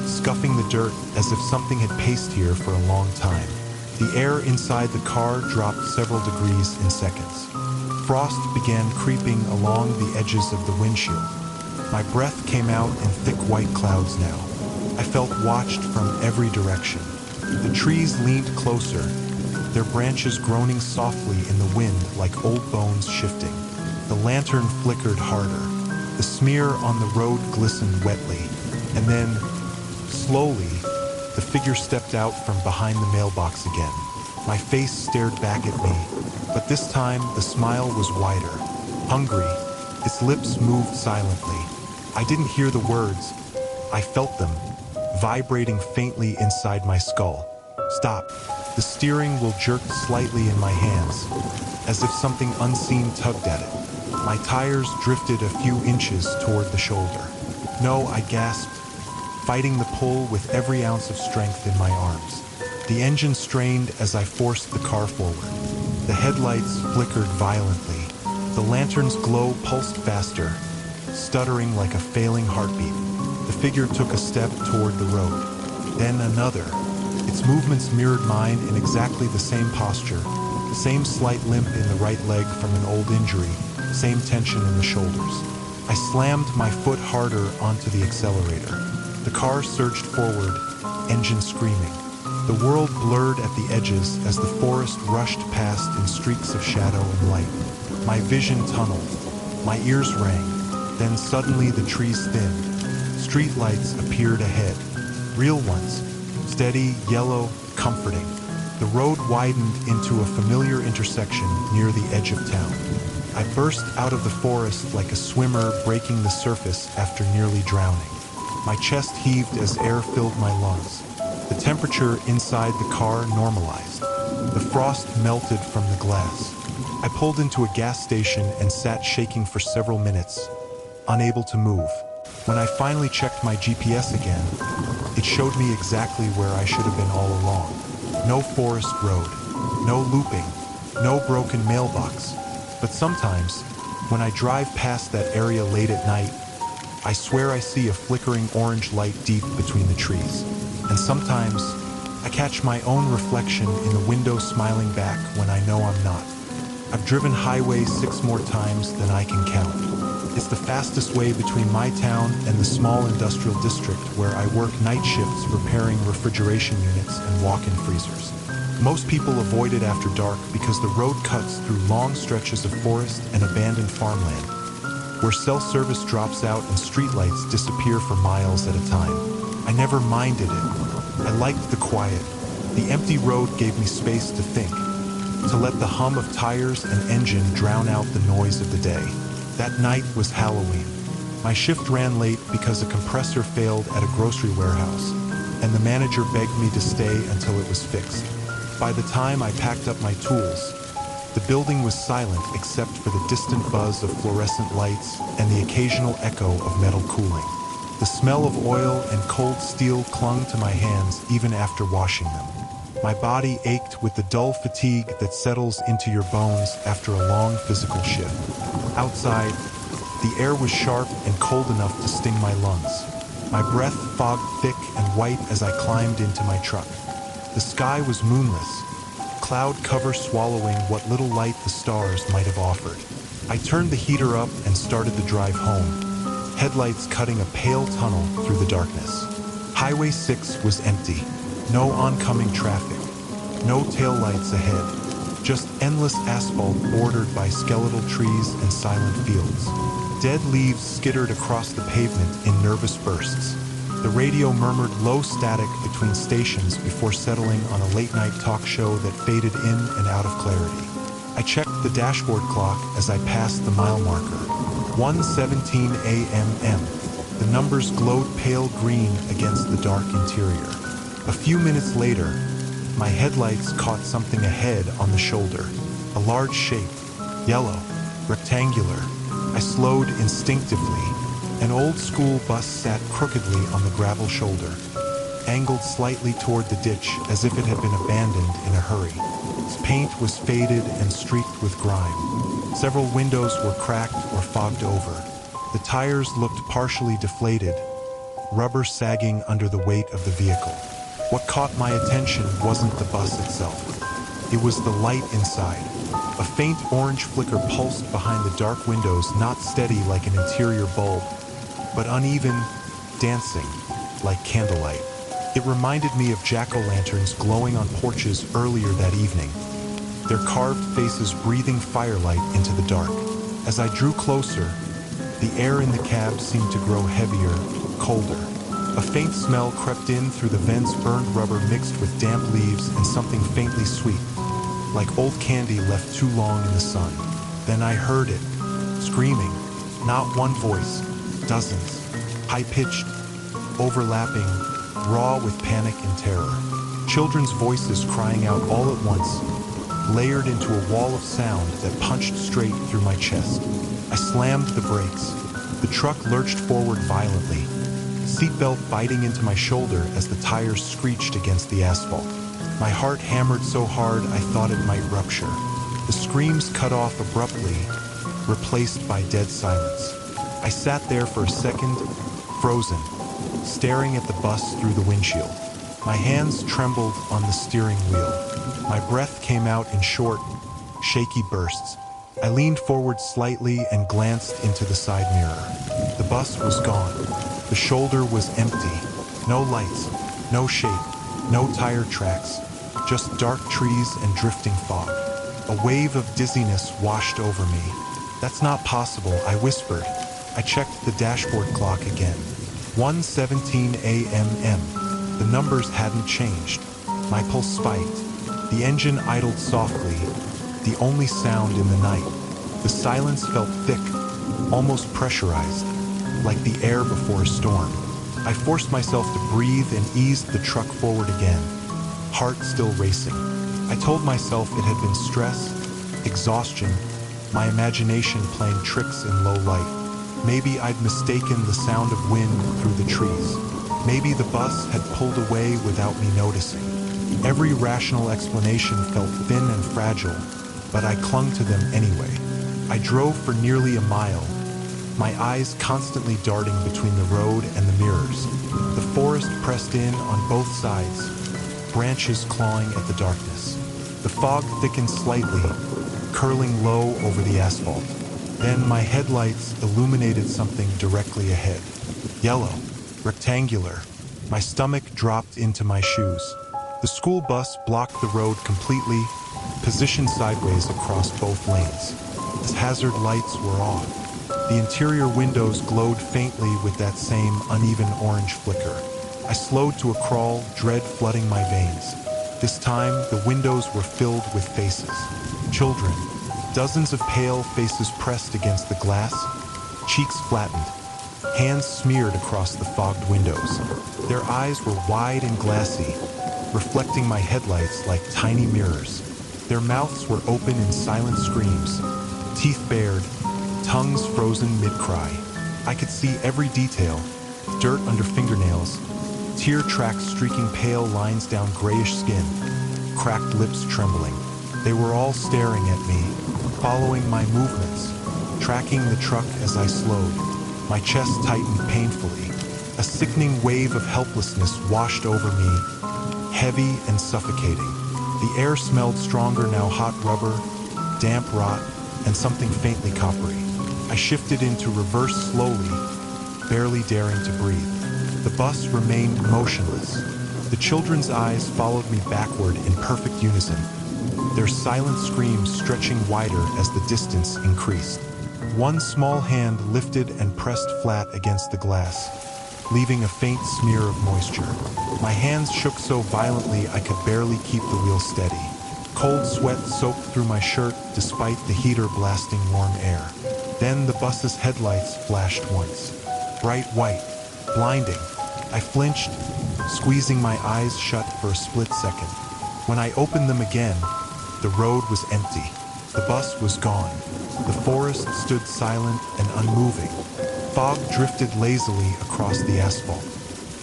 scuffing the dirt as if something had paced here for a long time. The air inside the car dropped several degrees in seconds. Frost began creeping along the edges of the windshield. My breath came out in thick white clouds now. I felt watched from every direction. The trees leaned closer, their branches groaning softly in the wind like old bones shifting. The lantern flickered harder. The smear on the road glistened wetly. And then, slowly, the figure stepped out from behind the mailbox again. My face stared back at me, but this time the smile was wider, hungry. Its lips moved silently. I didn't hear the words. I felt them, vibrating faintly inside my skull. Stop. The steering wheel jerked slightly in my hands, as if something unseen tugged at it. My tires drifted a few inches toward the shoulder. No, I gasped, fighting the pull with every ounce of strength in my arms. The engine strained as I forced the car forward. The headlights flickered violently. The lantern's glow pulsed faster, stuttering like a failing heartbeat. The figure took a step toward the road, then another. Its movements mirrored mine in exactly the same posture, same slight limp in the right leg from an old injury, same tension in the shoulders. I slammed my foot harder onto the accelerator. The car surged forward, engine screaming. The world blurred at the edges as the forest rushed past in streaks of shadow and light. My vision tunneled. My ears rang. Then suddenly the trees thinned. Street lights appeared ahead. Real ones. Steady, yellow, comforting. The road widened into a familiar intersection near the edge of town. I burst out of the forest like a swimmer breaking the surface after nearly drowning. My chest heaved as air filled my lungs. The temperature inside the car normalized. The frost melted from the glass. I pulled into a gas station and sat shaking for several minutes, unable to move. When I finally checked my GPS again, it showed me exactly where I should have been all along. No forest road, no looping, no broken mailbox. But sometimes, when I drive past that area late at night, I swear I see a flickering orange light deep between the trees. And sometimes, I catch my own reflection in the window smiling back when I know I'm not. I've driven Highway 6 more times than I can count. It's the fastest way between my town and the small industrial district where I work night shifts repairing refrigeration units and walk-in freezers. Most people avoid it after dark because the road cuts through long stretches of forest and abandoned farmland, where cell service drops out and streetlights disappear for miles at a time. I never minded it. I liked the quiet. The empty road gave me space to think, to let the hum of tires and engine drown out the noise of the day. That night was Halloween. My shift ran late because a compressor failed at a grocery warehouse, and the manager begged me to stay until it was fixed. By the time I packed up my tools, the building was silent except for the distant buzz of fluorescent lights and the occasional echo of metal cooling. The smell of oil and cold steel clung to my hands even after washing them. My body ached with the dull fatigue that settles into your bones after a long physical shift. Outside, the air was sharp and cold enough to sting my lungs. My breath fogged thick and white as I climbed into my truck. The sky was moonless, cloud cover swallowing what little light the stars might have offered. I turned the heater up and started the drive home, headlights cutting a pale tunnel through the darkness. Highway 6 was empty. No oncoming traffic, no taillights ahead, just endless asphalt bordered by skeletal trees and silent fields. Dead leaves skittered across the pavement in nervous bursts. The radio murmured low static between stations before settling on a late-night talk show that faded in and out of clarity. I checked the dashboard clock as I passed the mile marker. 1:17 a.m. The numbers glowed pale green against the dark interior. A few minutes later, my headlights caught something ahead on the shoulder. A large shape, yellow, rectangular. I slowed instinctively. An old-school bus sat crookedly on the gravel shoulder, angled slightly toward the ditch as if it had been abandoned in a hurry. Its paint was faded and streaked with grime. Several windows were cracked or fogged over. The tires looked partially deflated, rubber sagging under the weight of the vehicle. What caught my attention wasn't the bus itself. It was the light inside. A faint orange flicker pulsed behind the dark windows, not steady like an interior bulb, but uneven, dancing like candlelight. It reminded me of jack-o'-lanterns glowing on porches earlier that evening, their carved faces breathing firelight into the dark. As I drew closer, the air in the cab seemed to grow heavier, colder. A faint smell crept in through the vents, burned rubber mixed with damp leaves and something faintly sweet, like old candy left too long in the sun. Then I heard it, screaming, not one voice, dozens, high-pitched, overlapping, raw with panic and terror. Children's voices crying out all at once, layered into a wall of sound that punched straight through my chest. I slammed the brakes. The truck lurched forward violently, seatbelt biting into my shoulder as the tires screeched against the asphalt. My heart hammered so hard I thought it might rupture. The screams cut off abruptly, replaced by dead silence. I sat there for a second, frozen, staring at the bus through the windshield. My hands trembled on the steering wheel. My breath came out in short, shaky bursts. I leaned forward slightly and glanced into the side mirror. The bus was gone. The shoulder was empty. No lights, no shape, no tire tracks, just dark trees and drifting fog. A wave of dizziness washed over me. "That's not possible," I whispered. I checked the dashboard clock again. 1:17 a.m. The numbers hadn't changed. My pulse spiked. The engine idled softly, the only sound in the night. The silence felt thick, almost pressurized, like the air before a storm. I forced myself to breathe and eased the truck forward again, heart still racing. I told myself it had been stress, exhaustion, my imagination playing tricks in low light. Maybe I'd mistaken the sound of wind through the trees. Maybe the bus had pulled away without me noticing. Every rational explanation felt thin and fragile, but I clung to them anyway. I drove for nearly a mile, my eyes constantly darting between the road and the mirrors. The forest pressed in on both sides, branches clawing at the darkness. The fog thickened slightly, curling low over the asphalt. Then my headlights illuminated something directly ahead. Yellow, rectangular. My stomach dropped into my shoes. The school bus blocked the road completely, positioned sideways across both lanes. Its hazard lights were off. The interior windows glowed faintly with that same uneven orange flicker. I slowed to a crawl, dread flooding my veins. This time, the windows were filled with faces. Children, dozens of pale faces pressed against the glass, cheeks flattened, hands smeared across the fogged windows. Their eyes were wide and glassy, reflecting my headlights like tiny mirrors. Their mouths were open in silent screams, teeth bared, tongues frozen mid-cry. I could see every detail, dirt under fingernails, tear tracks streaking pale lines down grayish skin, cracked lips trembling. They were all staring at me, following my movements, tracking the truck as I slowed. My chest tightened painfully. A sickening wave of helplessness washed over me, heavy and suffocating. The air smelled stronger now, hot rubber, damp rot, and something faintly coppery. I shifted into reverse slowly, barely daring to breathe. The bus remained motionless. The children's eyes followed me backward in perfect unison, their silent screams stretching wider as the distance increased. One small hand lifted and pressed flat against the glass, leaving a faint smear of moisture. My hands shook so violently I could barely keep the wheel steady. Cold sweat soaked through my shirt despite the heater blasting warm air. Then the bus's headlights flashed once. Bright white, blinding. I flinched, squeezing my eyes shut for a split second. When I opened them again, the road was empty. The bus was gone. The forest stood silent and unmoving. Fog drifted lazily across the asphalt.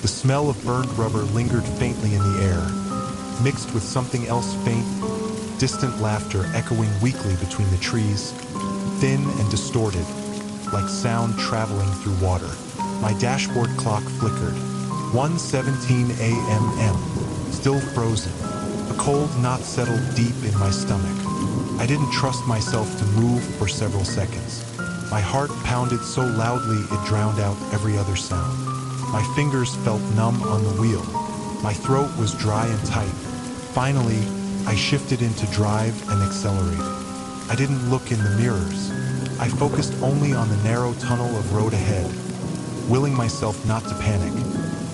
The smell of burned rubber lingered faintly in the air, mixed with something else faint, distant laughter echoing weakly between the trees, thin and distorted, like sound traveling through water. My dashboard clock flickered. 1:17 a.m., still frozen. A cold knot settled deep in my stomach. I didn't trust myself to move for several seconds. My heart pounded so loudly it drowned out every other sound. My fingers felt numb on the wheel. My throat was dry and tight. Finally, I shifted into drive and accelerated. I didn't look in the mirrors. I focused only on the narrow tunnel of road ahead, willing myself not to panic,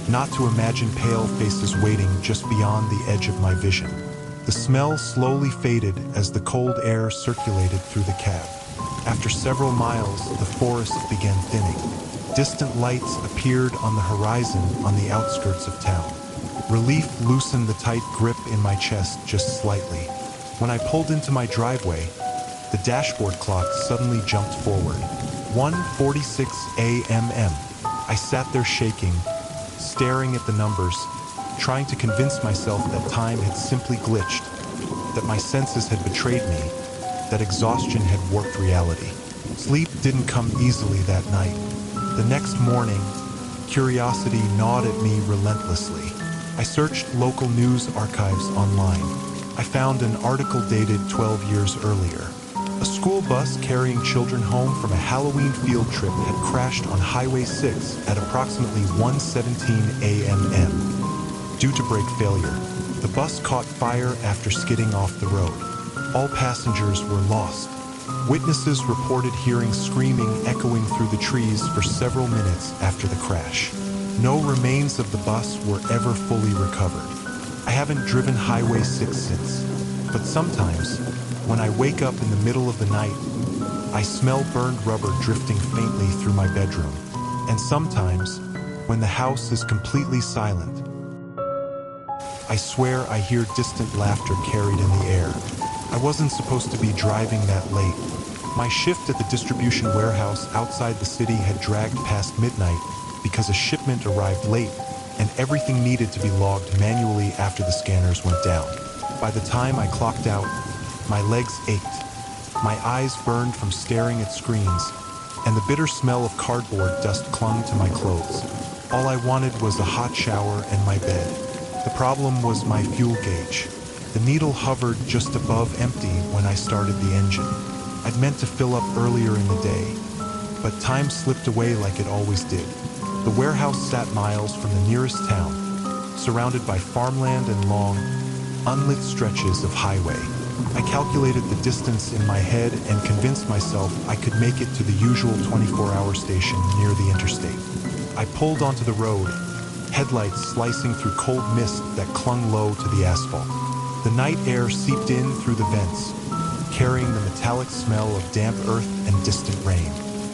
not to imagine pale faces waiting just beyond the edge of my vision. The smell slowly faded as the cold air circulated through the cab. After several miles, the forest began thinning. Distant lights appeared on the horizon on the outskirts of town. Relief loosened the tight grip in my chest just slightly. When I pulled into my driveway, the dashboard clock suddenly jumped forward. 1:46 a.m. I sat there shaking, staring at the numbers, trying to convince myself that time had simply glitched, that my senses had betrayed me, that exhaustion had warped reality. Sleep didn't come easily that night. The next morning, curiosity gnawed at me relentlessly. I searched local news archives online. I found an article dated 12 years earlier. A school bus carrying children home from a Halloween field trip had crashed on Highway 6 at approximately 1:17 a.m. Due to brake failure, the bus caught fire after skidding off the road. All passengers were lost. Witnesses reported hearing screaming echoing through the trees for several minutes after the crash. No remains of the bus were ever fully recovered. I haven't driven Highway 6 since, but sometimes, when I wake up in the middle of the night, I smell burned rubber drifting faintly through my bedroom. And sometimes, when the house is completely silent, I swear I hear distant laughter carried in the air. I wasn't supposed to be driving that late. My shift at the distribution warehouse outside the city had dragged past midnight because a shipment arrived late and everything needed to be logged manually after the scanners went down. By the time I clocked out, my legs ached. My eyes burned from staring at screens, and the bitter smell of cardboard dust clung to my clothes. All I wanted was a hot shower and my bed. The problem was my fuel gauge. The needle hovered just above empty when I started the engine. I'd meant to fill up earlier in the day, but time slipped away like it always did. The warehouse sat miles from the nearest town, surrounded by farmland and long, unlit stretches of highway. I calculated the distance in my head and convinced myself I could make it to the usual 24-hour station near the interstate. I pulled onto the road, headlights slicing through cold mist that clung low to the asphalt. The night air seeped in through the vents, carrying the metallic smell of damp earth and distant rain.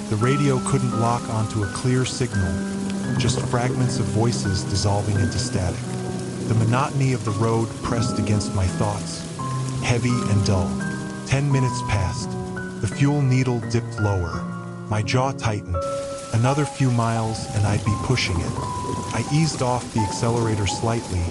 The radio couldn't lock onto a clear signal, just fragments of voices dissolving into static. The monotony of the road pressed against my thoughts, heavy and dull. 10 minutes passed. The fuel needle dipped lower. My jaw tightened. Another few miles and I'd be pushing it. I eased off the accelerator slightly,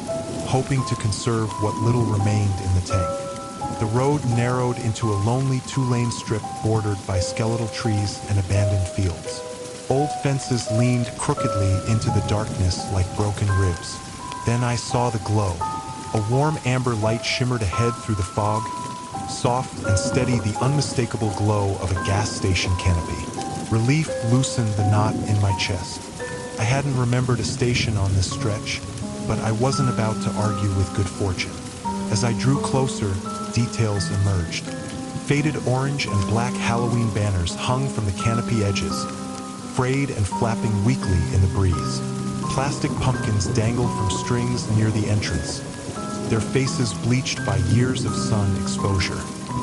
hoping to conserve what little remained in the tank. The road narrowed into a lonely two-lane strip bordered by skeletal trees and abandoned fields. Old fences leaned crookedly into the darkness like broken ribs. Then I saw the glow. A warm amber light shimmered ahead through the fog, soft and steady, the unmistakable glow of a gas station canopy. Relief loosened the knot in my chest. I hadn't remembered a station on this stretch, but I wasn't about to argue with good fortune. As I drew closer, details emerged. Faded orange and black Halloween banners hung from the canopy edges, frayed and flapping weakly in the breeze. Plastic pumpkins dangled from strings near the entrance, their faces bleached by years of sun exposure.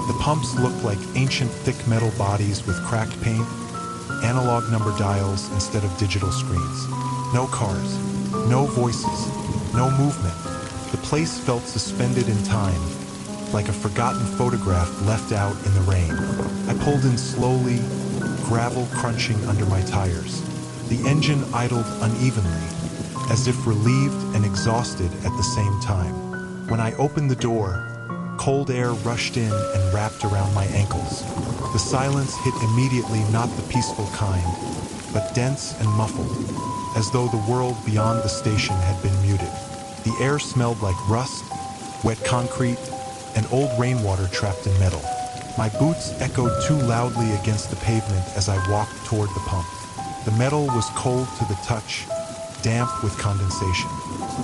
The pumps looked like ancient thick metal bodies with cracked paint, analog number dials instead of digital screens. No cars, no voices, no movement. The place felt suspended in time, like a forgotten photograph left out in the rain. I pulled in slowly, gravel crunching under my tires. The engine idled unevenly, as if relieved and exhausted at the same time. When I opened the door, cold air rushed in and wrapped around my ankles. The silence hit immediately, not the peaceful kind, but dense and muffled, as though the world beyond the station had been muted. The air smelled like rust, wet concrete, and old rainwater trapped in metal. My boots echoed too loudly against the pavement as I walked toward the pump. The metal was cold to the touch, damp with condensation.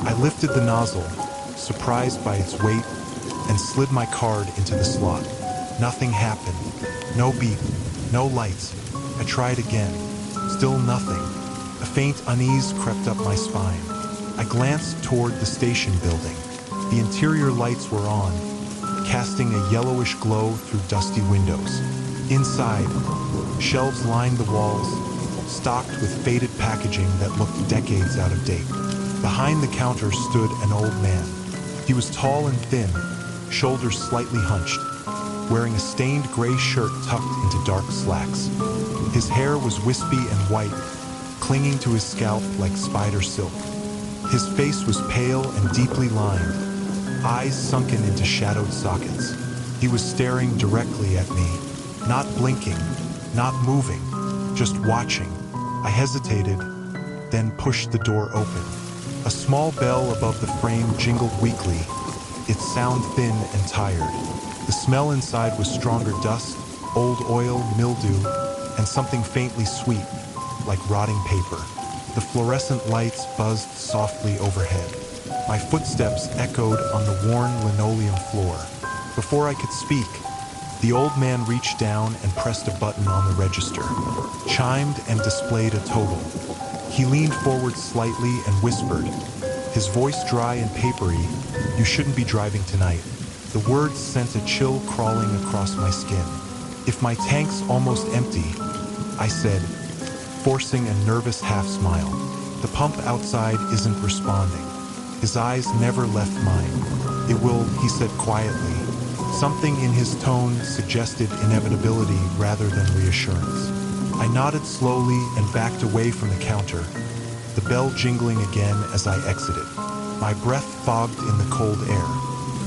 I lifted the nozzle, surprised by its weight, and slid my card into the slot. Nothing happened. No beep, no lights. I tried again. Still nothing. A faint unease crept up my spine. I glanced toward the station building. The interior lights were on, casting a yellowish glow through dusty windows. Inside, shelves lined the walls, stocked with faded packaging that looked decades out of date. Behind the counter stood an old man. He was tall and thin, shoulders slightly hunched, wearing a stained gray shirt tucked into dark slacks. His hair was wispy and white, clinging to his scalp like spider silk. His face was pale and deeply lined, eyes sunken into shadowed sockets. He was staring directly at me, not blinking, not moving, just watching. I hesitated, then pushed the door open. A small bell above the frame jingled weakly, its sound thin and tired. The smell inside was stronger dust, old oil, mildew, and something faintly sweet, like rotting paper. The fluorescent lights buzzed softly overhead. My footsteps echoed on the worn linoleum floor. Before I could speak, the old man reached down and pressed a button on the register, chimed and displayed a total. He leaned forward slightly and whispered, his voice dry and papery, "You shouldn't be driving tonight." The words sent a chill crawling across my skin. "If my tank's almost empty," I said, forcing a nervous half-smile. "The pump outside isn't responding." His eyes never left mine. "It will," he said quietly, Something in his tone suggested inevitability rather than reassurance. I nodded slowly and backed away from the counter, the bell jingling again as I exited. My breath fogged in the cold air.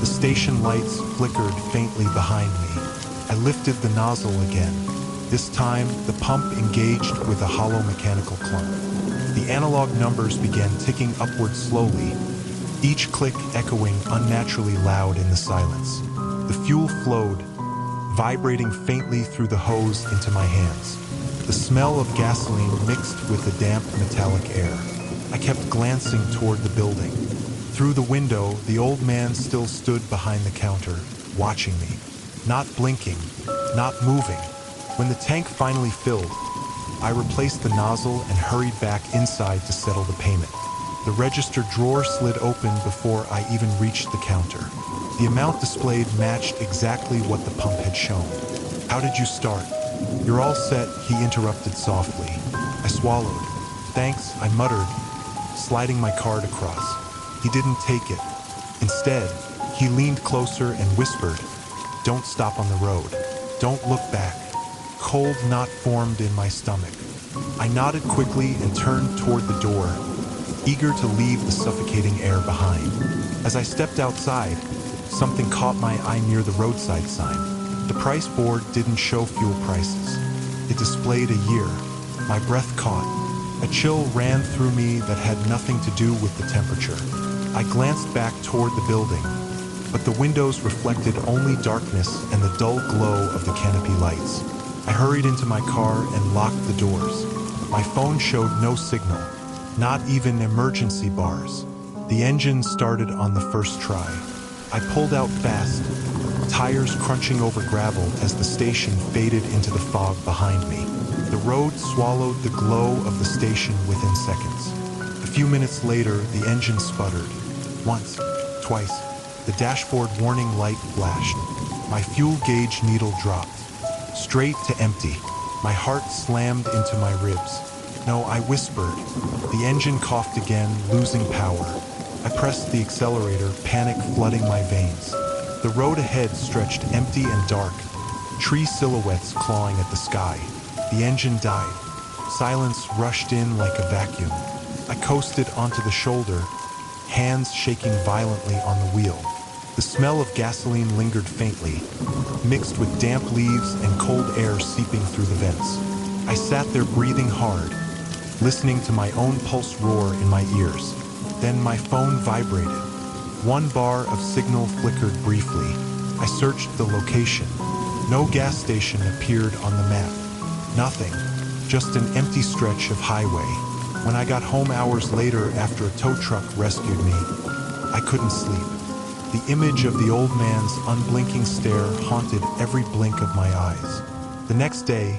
The station lights flickered faintly behind me. I lifted the nozzle again. This time, the pump engaged with a hollow mechanical clunk. The analog numbers began ticking upward slowly, each click echoing unnaturally loud in the silence. The fuel flowed, vibrating faintly through the hose into my hands. The smell of gasoline mixed with the damp metallic air. I kept glancing toward the building. Through the window, the old man still stood behind the counter, watching me. Not blinking, not moving. When the tank finally filled, I replaced the nozzle and hurried back inside to settle the payment. The register drawer slid open before I even reached the counter. The amount displayed matched exactly what the pump had shown. "How did you start?" "You're all set," he interrupted softly. I swallowed. "Thanks," I muttered, sliding my card across. He didn't take it. Instead, he leaned closer and whispered, "Don't stop on the road. Don't look back." Cold knot formed in my stomach. I nodded quickly and turned toward the door, eager to leave the suffocating air behind. As I stepped outside, something caught my eye near the roadside sign. The price board didn't show fuel prices. It displayed a year. My breath caught. A chill ran through me that had nothing to do with the temperature. I glanced back toward the building, but the windows reflected only darkness and the dull glow of the canopy lights. I hurried into my car and locked the doors. My phone showed no signal, not even emergency bars. The engine started on the first try. I pulled out fast, tires crunching over gravel as the station faded into the fog behind me. The road swallowed the glow of the station within seconds. A few minutes later, the engine sputtered. Once, twice, the dashboard warning light flashed. My fuel gauge needle dropped, straight to empty. My heart slammed into my ribs. "No," I whispered. The engine coughed again, losing power. I pressed the accelerator, panic flooding my veins. The road ahead stretched empty and dark, tree silhouettes clawing at the sky. The engine died. Silence rushed in like a vacuum. I coasted onto the shoulder, hands shaking violently on the wheel. The smell of gasoline lingered faintly, mixed with damp leaves and cold air seeping through the vents. I sat there breathing hard, listening to my own pulse roar in my ears. Then my phone vibrated. One bar of signal flickered briefly. I searched the location. No gas station appeared on the map. Nothing, just an empty stretch of highway. When I got home hours later after a tow truck rescued me, I couldn't sleep. The image of the old man's unblinking stare haunted every blink of my eyes. The next day,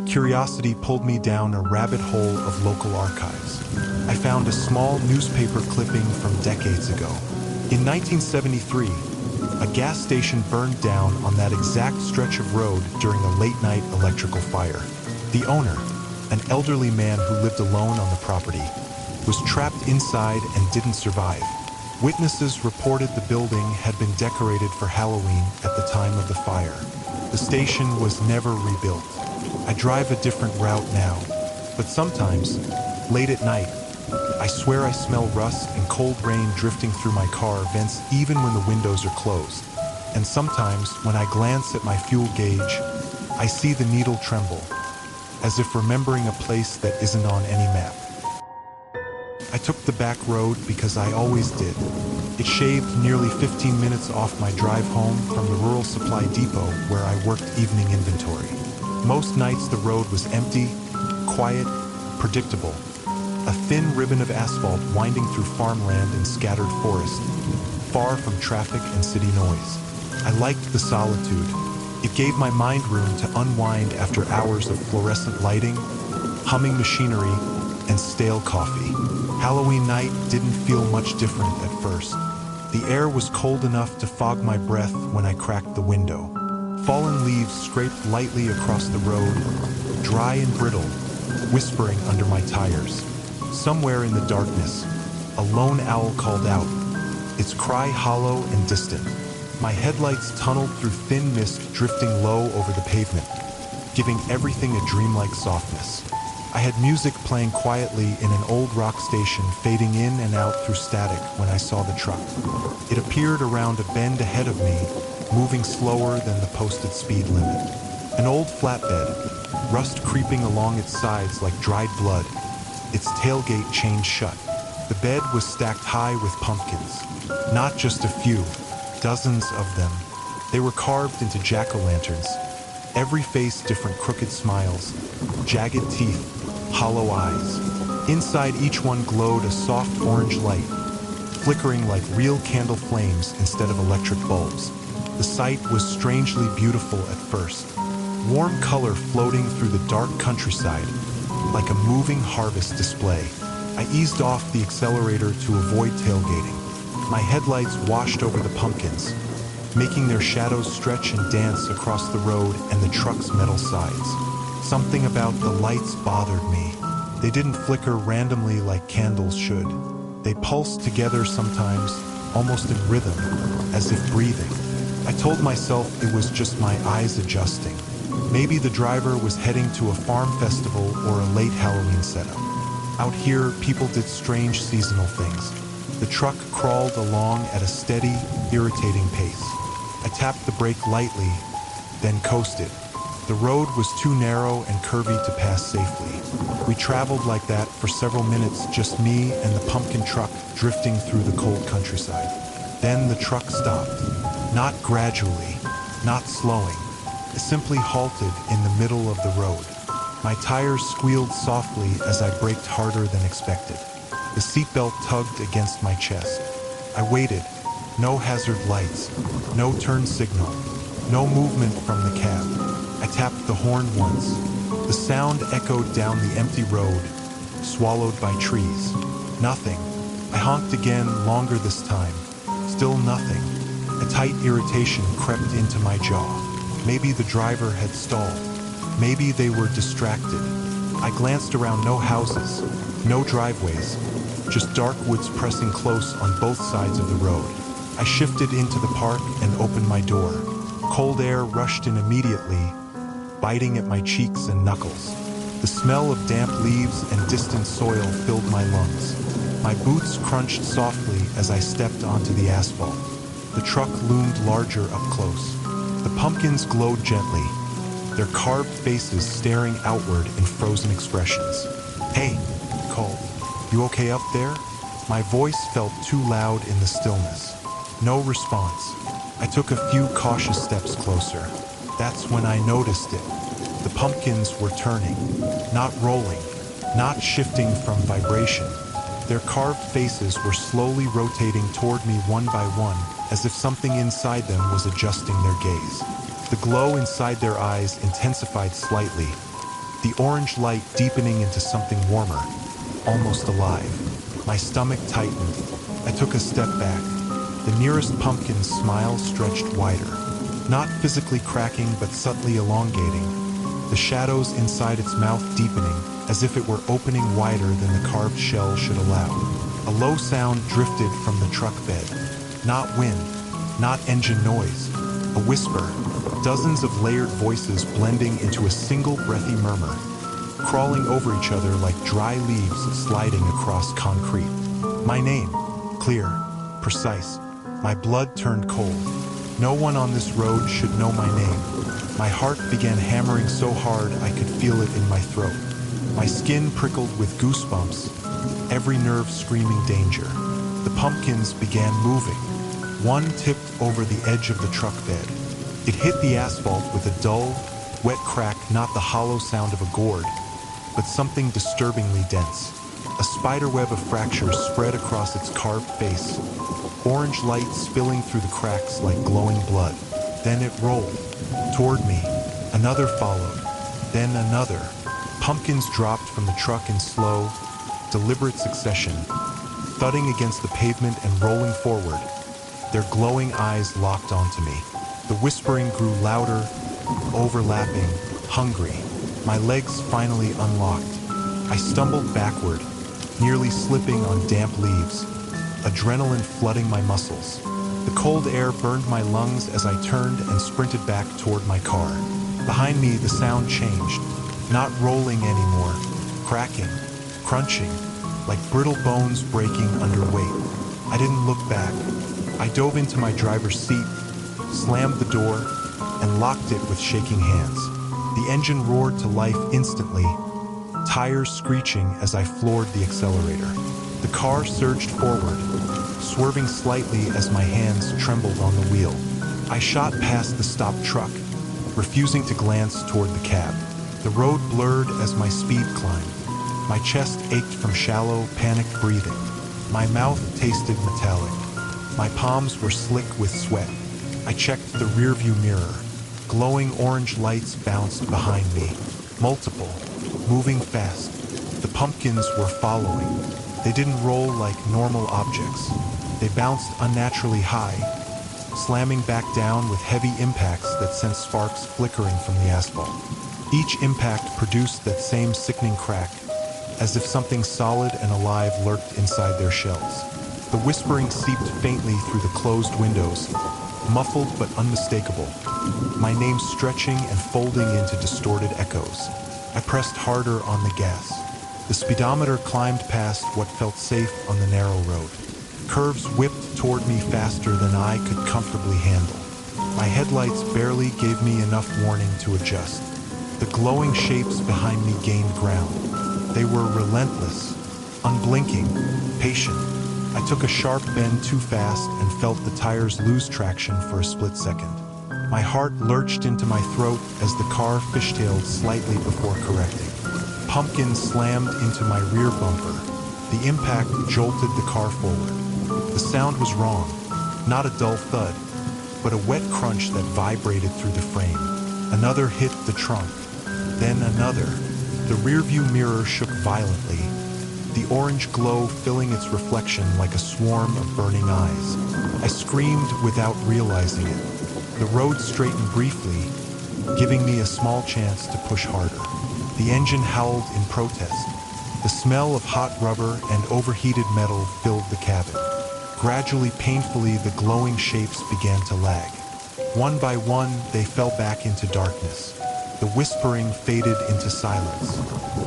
curiosity pulled me down a rabbit hole of local archives. I found a small newspaper clipping from decades ago. In 1973, a gas station burned down on that exact stretch of road during a late-night electrical fire. The owner, an elderly man who lived alone on the property, was trapped inside and didn't survive. Witnesses reported the building had been decorated for Halloween at the time of the fire. The station was never rebuilt. I drive a different route now, but sometimes, late at night, I swear I smell rust and cold rain drifting through my car vents even when the windows are closed. And sometimes, when I glance at my fuel gauge, I see the needle tremble, as if remembering a place that isn't on any map. I took the back road because I always did. It shaved nearly 15 minutes off my drive home from the rural supply depot where I worked evening inventory. Most nights the road was empty, quiet, predictable. A thin ribbon of asphalt winding through farmland and scattered forest, far from traffic and city noise. I liked the solitude. It gave my mind room to unwind after hours of fluorescent lighting, humming machinery, and stale coffee. Halloween night didn't feel much different at first. The air was cold enough to fog my breath when I cracked the window. Fallen leaves scraped lightly across the road, dry and brittle, whispering under my tires. Somewhere in the darkness, a lone owl called out, its cry hollow and distant. My headlights tunneled through thin mist drifting low over the pavement, giving everything a dreamlike softness. I had music playing quietly in an old rock station, fading in and out through static when I saw the truck. It appeared around a bend ahead of me, moving slower than the posted speed limit. An old flatbed, rust creeping along its sides like dried blood, its tailgate chained shut. The bed was stacked high with pumpkins. Not just a few, dozens of them. They were carved into jack-o'-lanterns, every face different crooked smiles, jagged teeth, hollow eyes. Inside each one glowed a soft orange light, flickering like real candle flames instead of electric bulbs. The sight was strangely beautiful at first. Warm color floating through the dark countryside, like a moving harvest display. I eased off the accelerator to avoid tailgating. My headlights washed over the pumpkins, making their shadows stretch and dance across the road and the truck's metal sides. Something about the lights bothered me. They didn't flicker randomly like candles should. They pulsed together sometimes, almost in rhythm, as if breathing. I told myself it was just my eyes adjusting. Maybe the driver was heading to a farm festival or a late Halloween setup. Out here, people did strange seasonal things. The truck crawled along at a steady, irritating pace. I tapped the brake lightly, then coasted. The road was too narrow and curvy to pass safely. We traveled like that for several minutes, just me and the pumpkin truck drifting through the cold countryside. Then the truck stopped. Not gradually, not slowing. It simply halted in the middle of the road. My tires squealed softly as I braked harder than expected. The seatbelt tugged against my chest. I waited. No hazard lights, no turn signal, no movement from the cab. I tapped the horn once. The sound echoed down the empty road, swallowed by trees. Nothing. I honked again, longer this time. Still nothing. A tight irritation crept into my jaw. Maybe the driver had stalled. Maybe they were distracted. I glanced around. No houses, no driveways, just dark woods pressing close on both sides of the road. I shifted into the park and opened my door. Cold air rushed in immediately, biting at my cheeks and knuckles. The smell of damp leaves and distant soil filled my lungs. My boots crunched softly as I stepped onto the asphalt. The truck loomed larger up close. The pumpkins glowed gently, their carved faces staring outward in frozen expressions. "Hey," I called. "You okay up there?" My voice felt too loud in the stillness. No response. I took a few cautious steps closer. That's when I noticed it. The pumpkins were turning, not rolling, not shifting from vibration. Their carved faces were slowly rotating toward me one by one, as if something inside them was adjusting their gaze. The glow inside their eyes intensified slightly, the orange light deepening into something warmer, almost alive. My stomach tightened. I took a step back. The nearest pumpkin's smile stretched wider, not physically cracking but subtly elongating, the shadows inside its mouth deepening, as if it were opening wider than the carved shell should allow. A low sound drifted from the truck bed. Not wind, not engine noise, a whisper, dozens of layered voices blending into a single breathy murmur, crawling over each other like dry leaves sliding across concrete. My name, clear, precise. My blood turned cold. No one on this road should know my name. My heart began hammering so hard I could feel it in my throat. My skin prickled with goosebumps, every nerve screaming danger. The pumpkins began moving. One tipped over the edge of the truck bed. It hit the asphalt with a dull, wet crack, not the hollow sound of a gourd, but something disturbingly dense. A spiderweb of fractures spread across its carved face, orange light spilling through the cracks like glowing blood. Then it rolled toward me. Another followed, then another. Pumpkins dropped from the truck in slow, deliberate succession, thudding against the pavement and rolling forward. Their glowing eyes locked onto me. The whispering grew louder, overlapping, hungry. My legs finally unlocked. I stumbled backward, nearly slipping on damp leaves, adrenaline flooding my muscles. The cold air burned my lungs as I turned and sprinted back toward my car. Behind me, the sound changed. Not rolling anymore, cracking, crunching, like brittle bones breaking under weight. I didn't look back. I dove into my driver's seat, slammed the door, and locked it with shaking hands. The engine roared to life instantly, tires screeching as I floored the accelerator. The car surged forward, swerving slightly as my hands trembled on the wheel. I shot past the stopped truck, refusing to glance toward the cab. The road blurred as my speed climbed. My chest ached from shallow, panicked breathing. My mouth tasted metallic. My palms were slick with sweat. I checked the rearview mirror. Glowing orange lights bounced behind me. Multiple, moving fast. The pumpkins were following. They didn't roll like normal objects. They bounced unnaturally high, slamming back down with heavy impacts that sent sparks flickering from the asphalt. Each impact produced that same sickening crack, as if something solid and alive lurked inside their shells. The whispering seeped faintly through the closed windows, muffled but unmistakable, my name stretching and folding into distorted echoes. I pressed harder on the gas. The speedometer climbed past what felt safe on the narrow road. Curves whipped toward me faster than I could comfortably handle. My headlights barely gave me enough warning to adjust. The glowing shapes behind me gained ground. They were relentless, unblinking, patient. I took a sharp bend too fast and felt the tires lose traction for a split second. My heart lurched into my throat as the car fishtailed slightly before correcting. Pumpkins slammed into my rear bumper. The impact jolted the car forward. The sound was wrong, not a dull thud, but a wet crunch that vibrated through the frame. Another hit the trunk, then another. The rearview mirror shook violently, the orange glow filling its reflection like a swarm of burning eyes. I screamed without realizing it. The road straightened briefly, giving me a small chance to push harder. The engine howled in protest. The smell of hot rubber and overheated metal filled the cabin. Gradually, painfully, the glowing shapes began to lag. One by one, they fell back into darkness. The whispering faded into silence.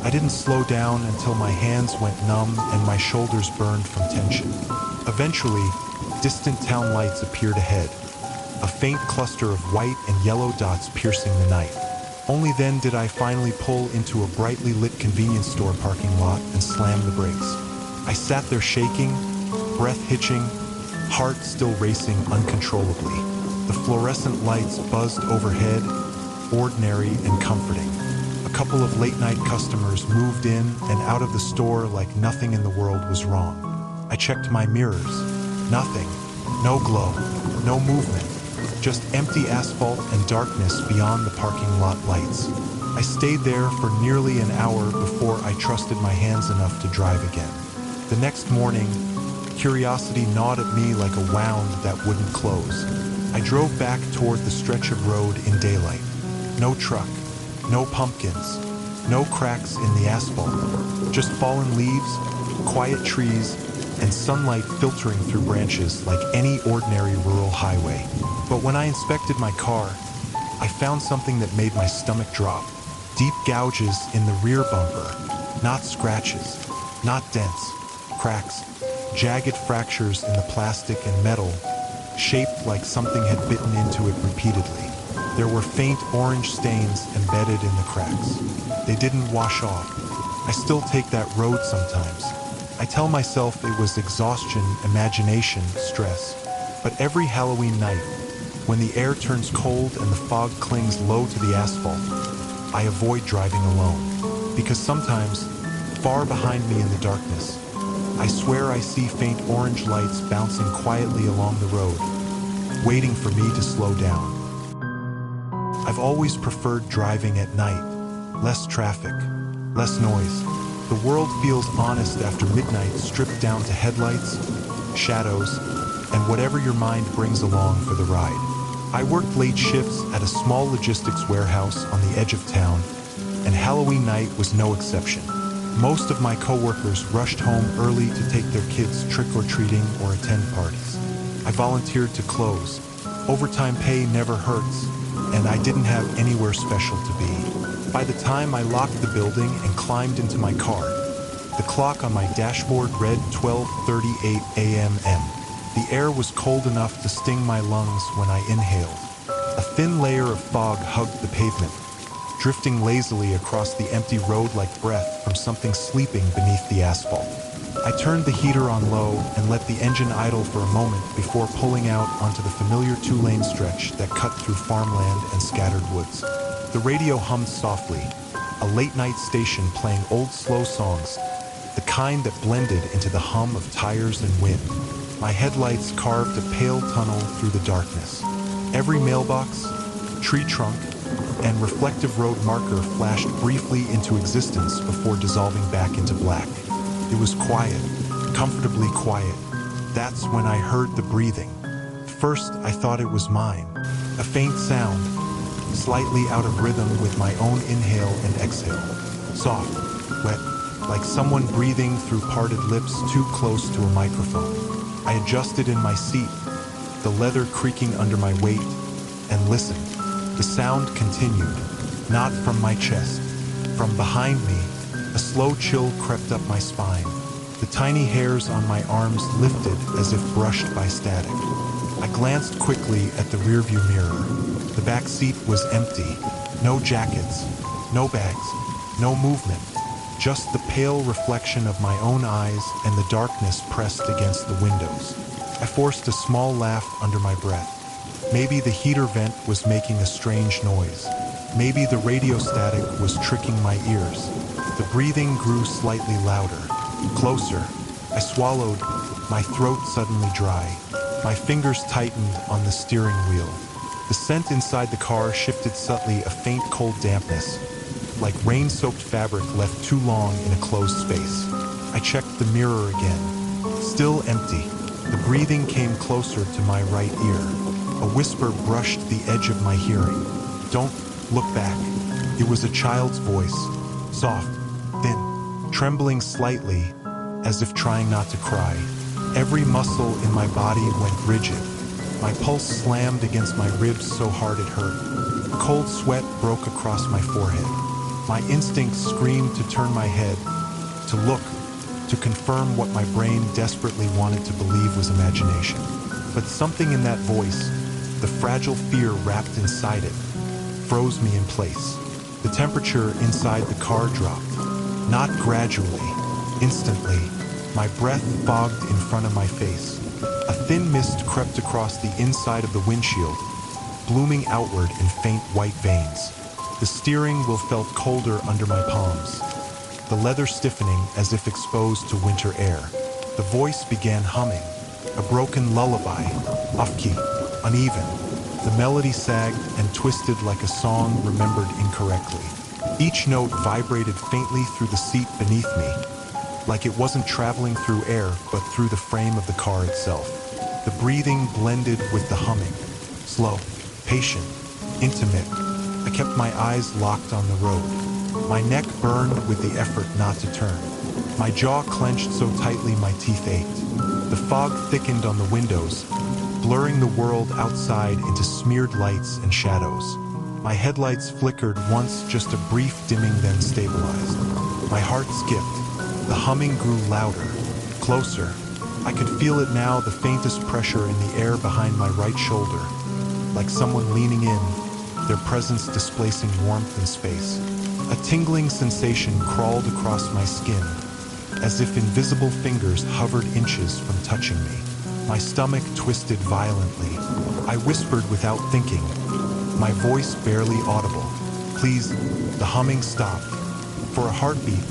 I didn't slow down until my hands went numb and my shoulders burned from tension. Eventually, distant town lights appeared ahead, a faint cluster of white and yellow dots piercing the night. Only then did I finally pull into a brightly lit convenience store parking lot and slam the brakes. I sat there shaking, breath hitching, heart still racing uncontrollably. The fluorescent lights buzzed overhead, ordinary and comforting. A couple of late-night customers moved in and out of the store like nothing in the world was wrong. I checked my mirrors. Nothing. No glow. No movement. Just empty asphalt and darkness beyond the parking lot lights. I stayed there for nearly an hour before I trusted my hands enough to drive again. The next morning, curiosity gnawed at me like a wound that wouldn't close. I drove back toward the stretch of road in daylight. No truck, no pumpkins, no cracks in the asphalt, just fallen leaves, quiet trees, and sunlight filtering through branches like any ordinary rural highway. But when I inspected my car, I found something that made my stomach drop. Deep gouges in the rear bumper, not scratches, not dents, cracks, jagged fractures in the plastic and metal, shaped like something had bitten into it repeatedly. There were faint orange stains embedded in the cracks. They didn't wash off. I still take that road sometimes. I tell myself it was exhaustion, imagination, stress. But every Halloween night, when the air turns cold and the fog clings low to the asphalt, I avoid driving alone. Because sometimes, far behind me in the darkness, I swear I see faint orange lights bouncing quietly along the road, waiting for me to slow down. I've always preferred driving at night. Less traffic, less noise. The world feels honest after midnight, stripped down to headlights, shadows, and whatever your mind brings along for the ride. I worked late shifts at a small logistics warehouse on the edge of town, and Halloween night was no exception. Most of my coworkers rushed home early to take their kids trick-or-treating or attend parties. I volunteered to close. Overtime pay never hurts, and I didn't have anywhere special to be. By the time I locked the building and climbed into my car, the clock on my dashboard read 12:38 a.m. The air was cold enough to sting my lungs when I inhaled. A thin layer of fog hugged the pavement, drifting lazily across the empty road like breath from something sleeping beneath the asphalt. I turned the heater on low and let the engine idle for a moment before pulling out onto the familiar two-lane stretch that cut through farmland and scattered woods. The radio hummed softly, a late-night station playing old slow songs, the kind that blended into the hum of tires and wind. My headlights carved a pale tunnel through the darkness. Every mailbox, tree trunk, and reflective road marker flashed briefly into existence before dissolving back into black. It was quiet, comfortably quiet. That's when I heard the breathing. First, I thought it was mine. A faint sound, slightly out of rhythm with my own inhale and exhale. Soft, wet, like someone breathing through parted lips too close to a microphone. I adjusted in my seat, the leather creaking under my weight, and listened. The sound continued, not from my chest. From behind me, a slow chill crept up my spine. The tiny hairs on my arms lifted as if brushed by static. I glanced quickly at the rearview mirror. The back seat was empty. No jackets, no bags, no movement. Just the pale reflection of my own eyes and the darkness pressed against the windows. I forced a small laugh under my breath. Maybe the heater vent was making a strange noise. Maybe the radio static was tricking my ears. The breathing grew slightly louder. Closer. I swallowed, my throat suddenly dry. My fingers tightened on the steering wheel. The scent inside the car shifted subtly, a faint cold dampness, like rain-soaked fabric left too long in a closed space. I checked the mirror again. Still empty. The breathing came closer to my right ear. A whisper brushed the edge of my hearing. Don't look back. It was a child's voice. Soft, thin, trembling slightly, as if trying not to cry. Every muscle in my body went rigid. My pulse slammed against my ribs so hard it hurt. Cold sweat broke across my forehead. My instincts screamed to turn my head, to look, to confirm what my brain desperately wanted to believe was imagination. But something in that voice, the fragile fear wrapped inside it, froze me in place. The temperature inside the car dropped. Not gradually, instantly. My breath fogged in front of my face. A thin mist crept across the inside of the windshield, blooming outward in faint white veins. The steering wheel felt colder under my palms, the leather stiffening as if exposed to winter air. The voice began humming, a broken lullaby, off-key, uneven. The melody sagged and twisted like a song remembered incorrectly. Each note vibrated faintly through the seat beneath me, like it wasn't traveling through air, but through the frame of the car itself. The breathing blended with the humming, slow, patient, intimate. I kept my eyes locked on the road. My neck burned with the effort not to turn. My jaw clenched so tightly my teeth ached. The fog thickened on the windows, blurring the world outside into smeared lights and shadows. My headlights flickered once, just a brief dimming, then stabilized. My heart skipped. The humming grew louder, closer. I could feel it now, the faintest pressure in the air behind my right shoulder, like someone leaning in, their presence displacing warmth and space. A tingling sensation crawled across my skin, as if invisible fingers hovered inches from touching me. My stomach twisted violently. I whispered without thinking, my voice barely audible. Please, the humming stopped. For a heartbeat,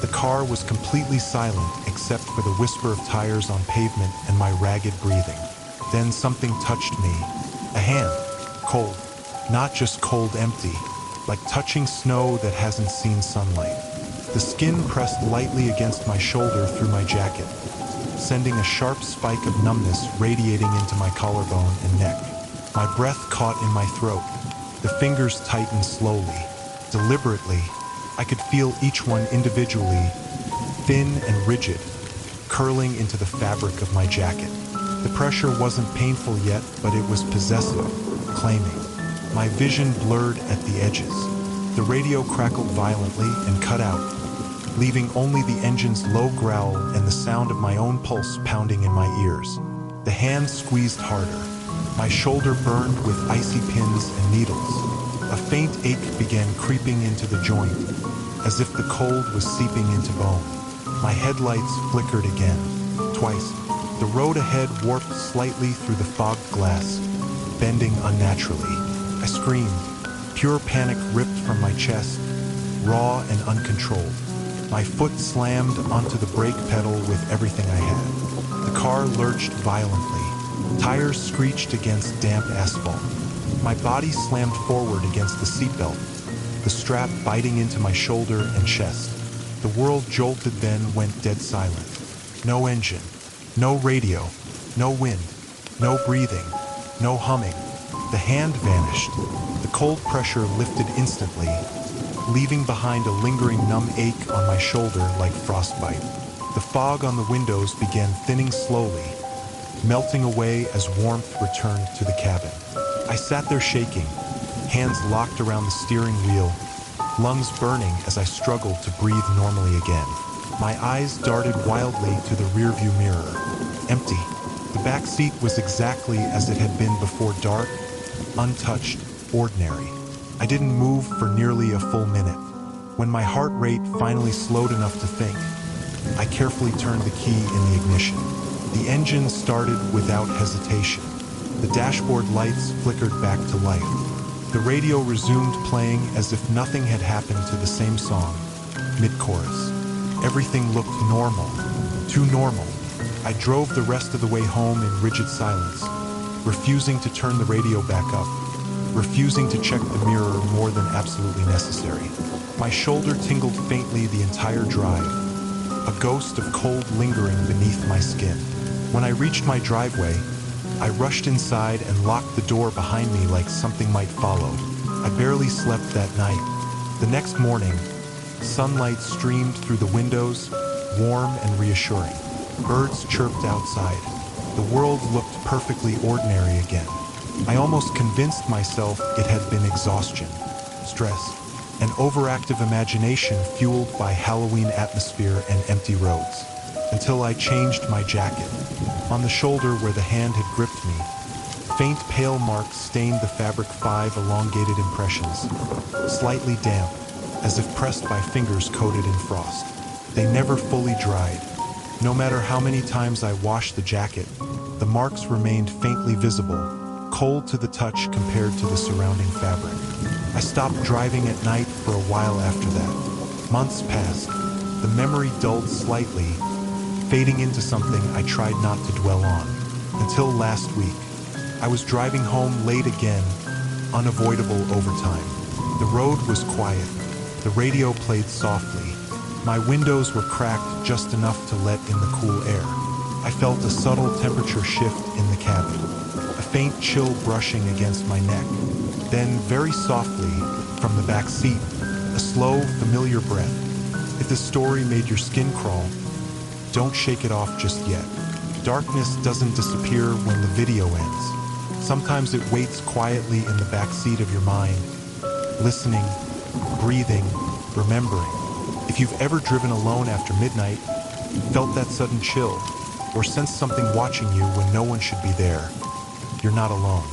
the car was completely silent except for the whisper of tires on pavement and my ragged breathing. Then something touched me. A hand. Cold. Not just cold, empty. Like touching snow that hasn't seen sunlight. The skin pressed lightly against my shoulder through my jacket, sending a sharp spike of numbness radiating into my collarbone and neck. My breath caught in my throat. The fingers tightened slowly, deliberately. I could feel each one individually, thin and rigid, curling into the fabric of my jacket. The pressure wasn't painful yet, but it was possessive, claiming. My vision blurred at the edges. The radio crackled violently and cut out, leaving only the engine's low growl and the sound of my own pulse pounding in my ears. The hand squeezed harder. My shoulder burned with icy pins and needles. A faint ache began creeping into the joint, as if the cold was seeping into bone. My headlights flickered again, twice. The road ahead warped slightly through the fogged glass, bending unnaturally. I screamed. Pure panic ripped from my chest, raw and uncontrolled. My foot slammed onto the brake pedal with everything I had. The car lurched violently. Tires screeched against damp asphalt. My body slammed forward against the seatbelt, the strap biting into my shoulder and chest. The world jolted, then went dead silent. No engine, no radio, no wind, no breathing, no humming. The hand vanished. The cold pressure lifted instantly, leaving behind a lingering numb ache on my shoulder like frostbite. The fog on the windows began thinning slowly, melting away as warmth returned to the cabin. I sat there shaking, hands locked around the steering wheel, lungs burning as I struggled to breathe normally again. My eyes darted wildly to the rearview mirror. Empty. The back seat was exactly as it had been before, dark, untouched, ordinary. I didn't move for nearly a full minute. When my heart rate finally slowed enough to think, I carefully turned the key in the ignition. The engine started without hesitation. The dashboard lights flickered back to life. The radio resumed playing as if nothing had happened to the same song, mid-chorus. Everything looked normal, too normal. I drove the rest of the way home in rigid silence, refusing to turn the radio back up, refusing to check the mirror more than absolutely necessary. My shoulder tingled faintly the entire drive, a ghost of cold lingering beneath my skin. When I reached my driveway, I rushed inside and locked the door behind me like something might follow. I barely slept that night. The next morning, sunlight streamed through the windows, warm and reassuring. Birds chirped outside. The world looked perfectly ordinary again. I almost convinced myself it had been exhaustion, stress, an overactive imagination fueled by Halloween atmosphere and empty roads, until I changed my jacket. On the shoulder where the hand had gripped me, faint pale marks stained the fabric, 5 elongated impressions, slightly damp, as if pressed by fingers coated in frost. They never fully dried. No matter how many times I washed the jacket, the marks remained faintly visible, cold to the touch compared to the surrounding fabric. I stopped driving at night for a while after that. Months passed. The memory dulled slightly, fading into something I tried not to dwell on. Until last week, I was driving home late again, unavoidable overtime. The road was quiet. The radio played softly. My windows were cracked just enough to let in the cool air. I felt a subtle temperature shift in the cabin, a faint chill brushing against my neck. Then, very softly, from the back seat, a slow, familiar breath. If this story made your skin crawl, don't shake it off just yet. Darkness doesn't disappear when the video ends. Sometimes it waits quietly in the back seat of your mind, listening, breathing, remembering. If you've ever driven alone after midnight, felt that sudden chill, or sensed something watching you when no one should be there, you're not alone.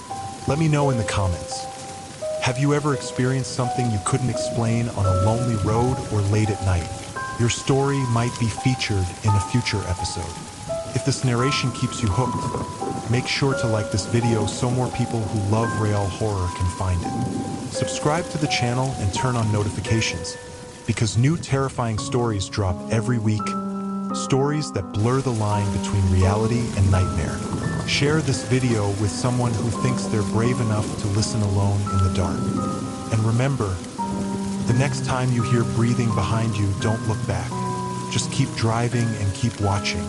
Let me know in the comments. Have you ever experienced something you couldn't explain on a lonely road or late at night? Your story might be featured in a future episode. If this narration keeps you hooked, make sure to like this video so more people who love real horror can find it. Subscribe to the channel and turn on notifications, because new terrifying stories drop every week. Stories that blur the line between reality and nightmare. Share this video with someone who thinks they're brave enough to listen alone in the dark. And remember, the next time you hear breathing behind you, don't look back. Just keep driving and keep watching.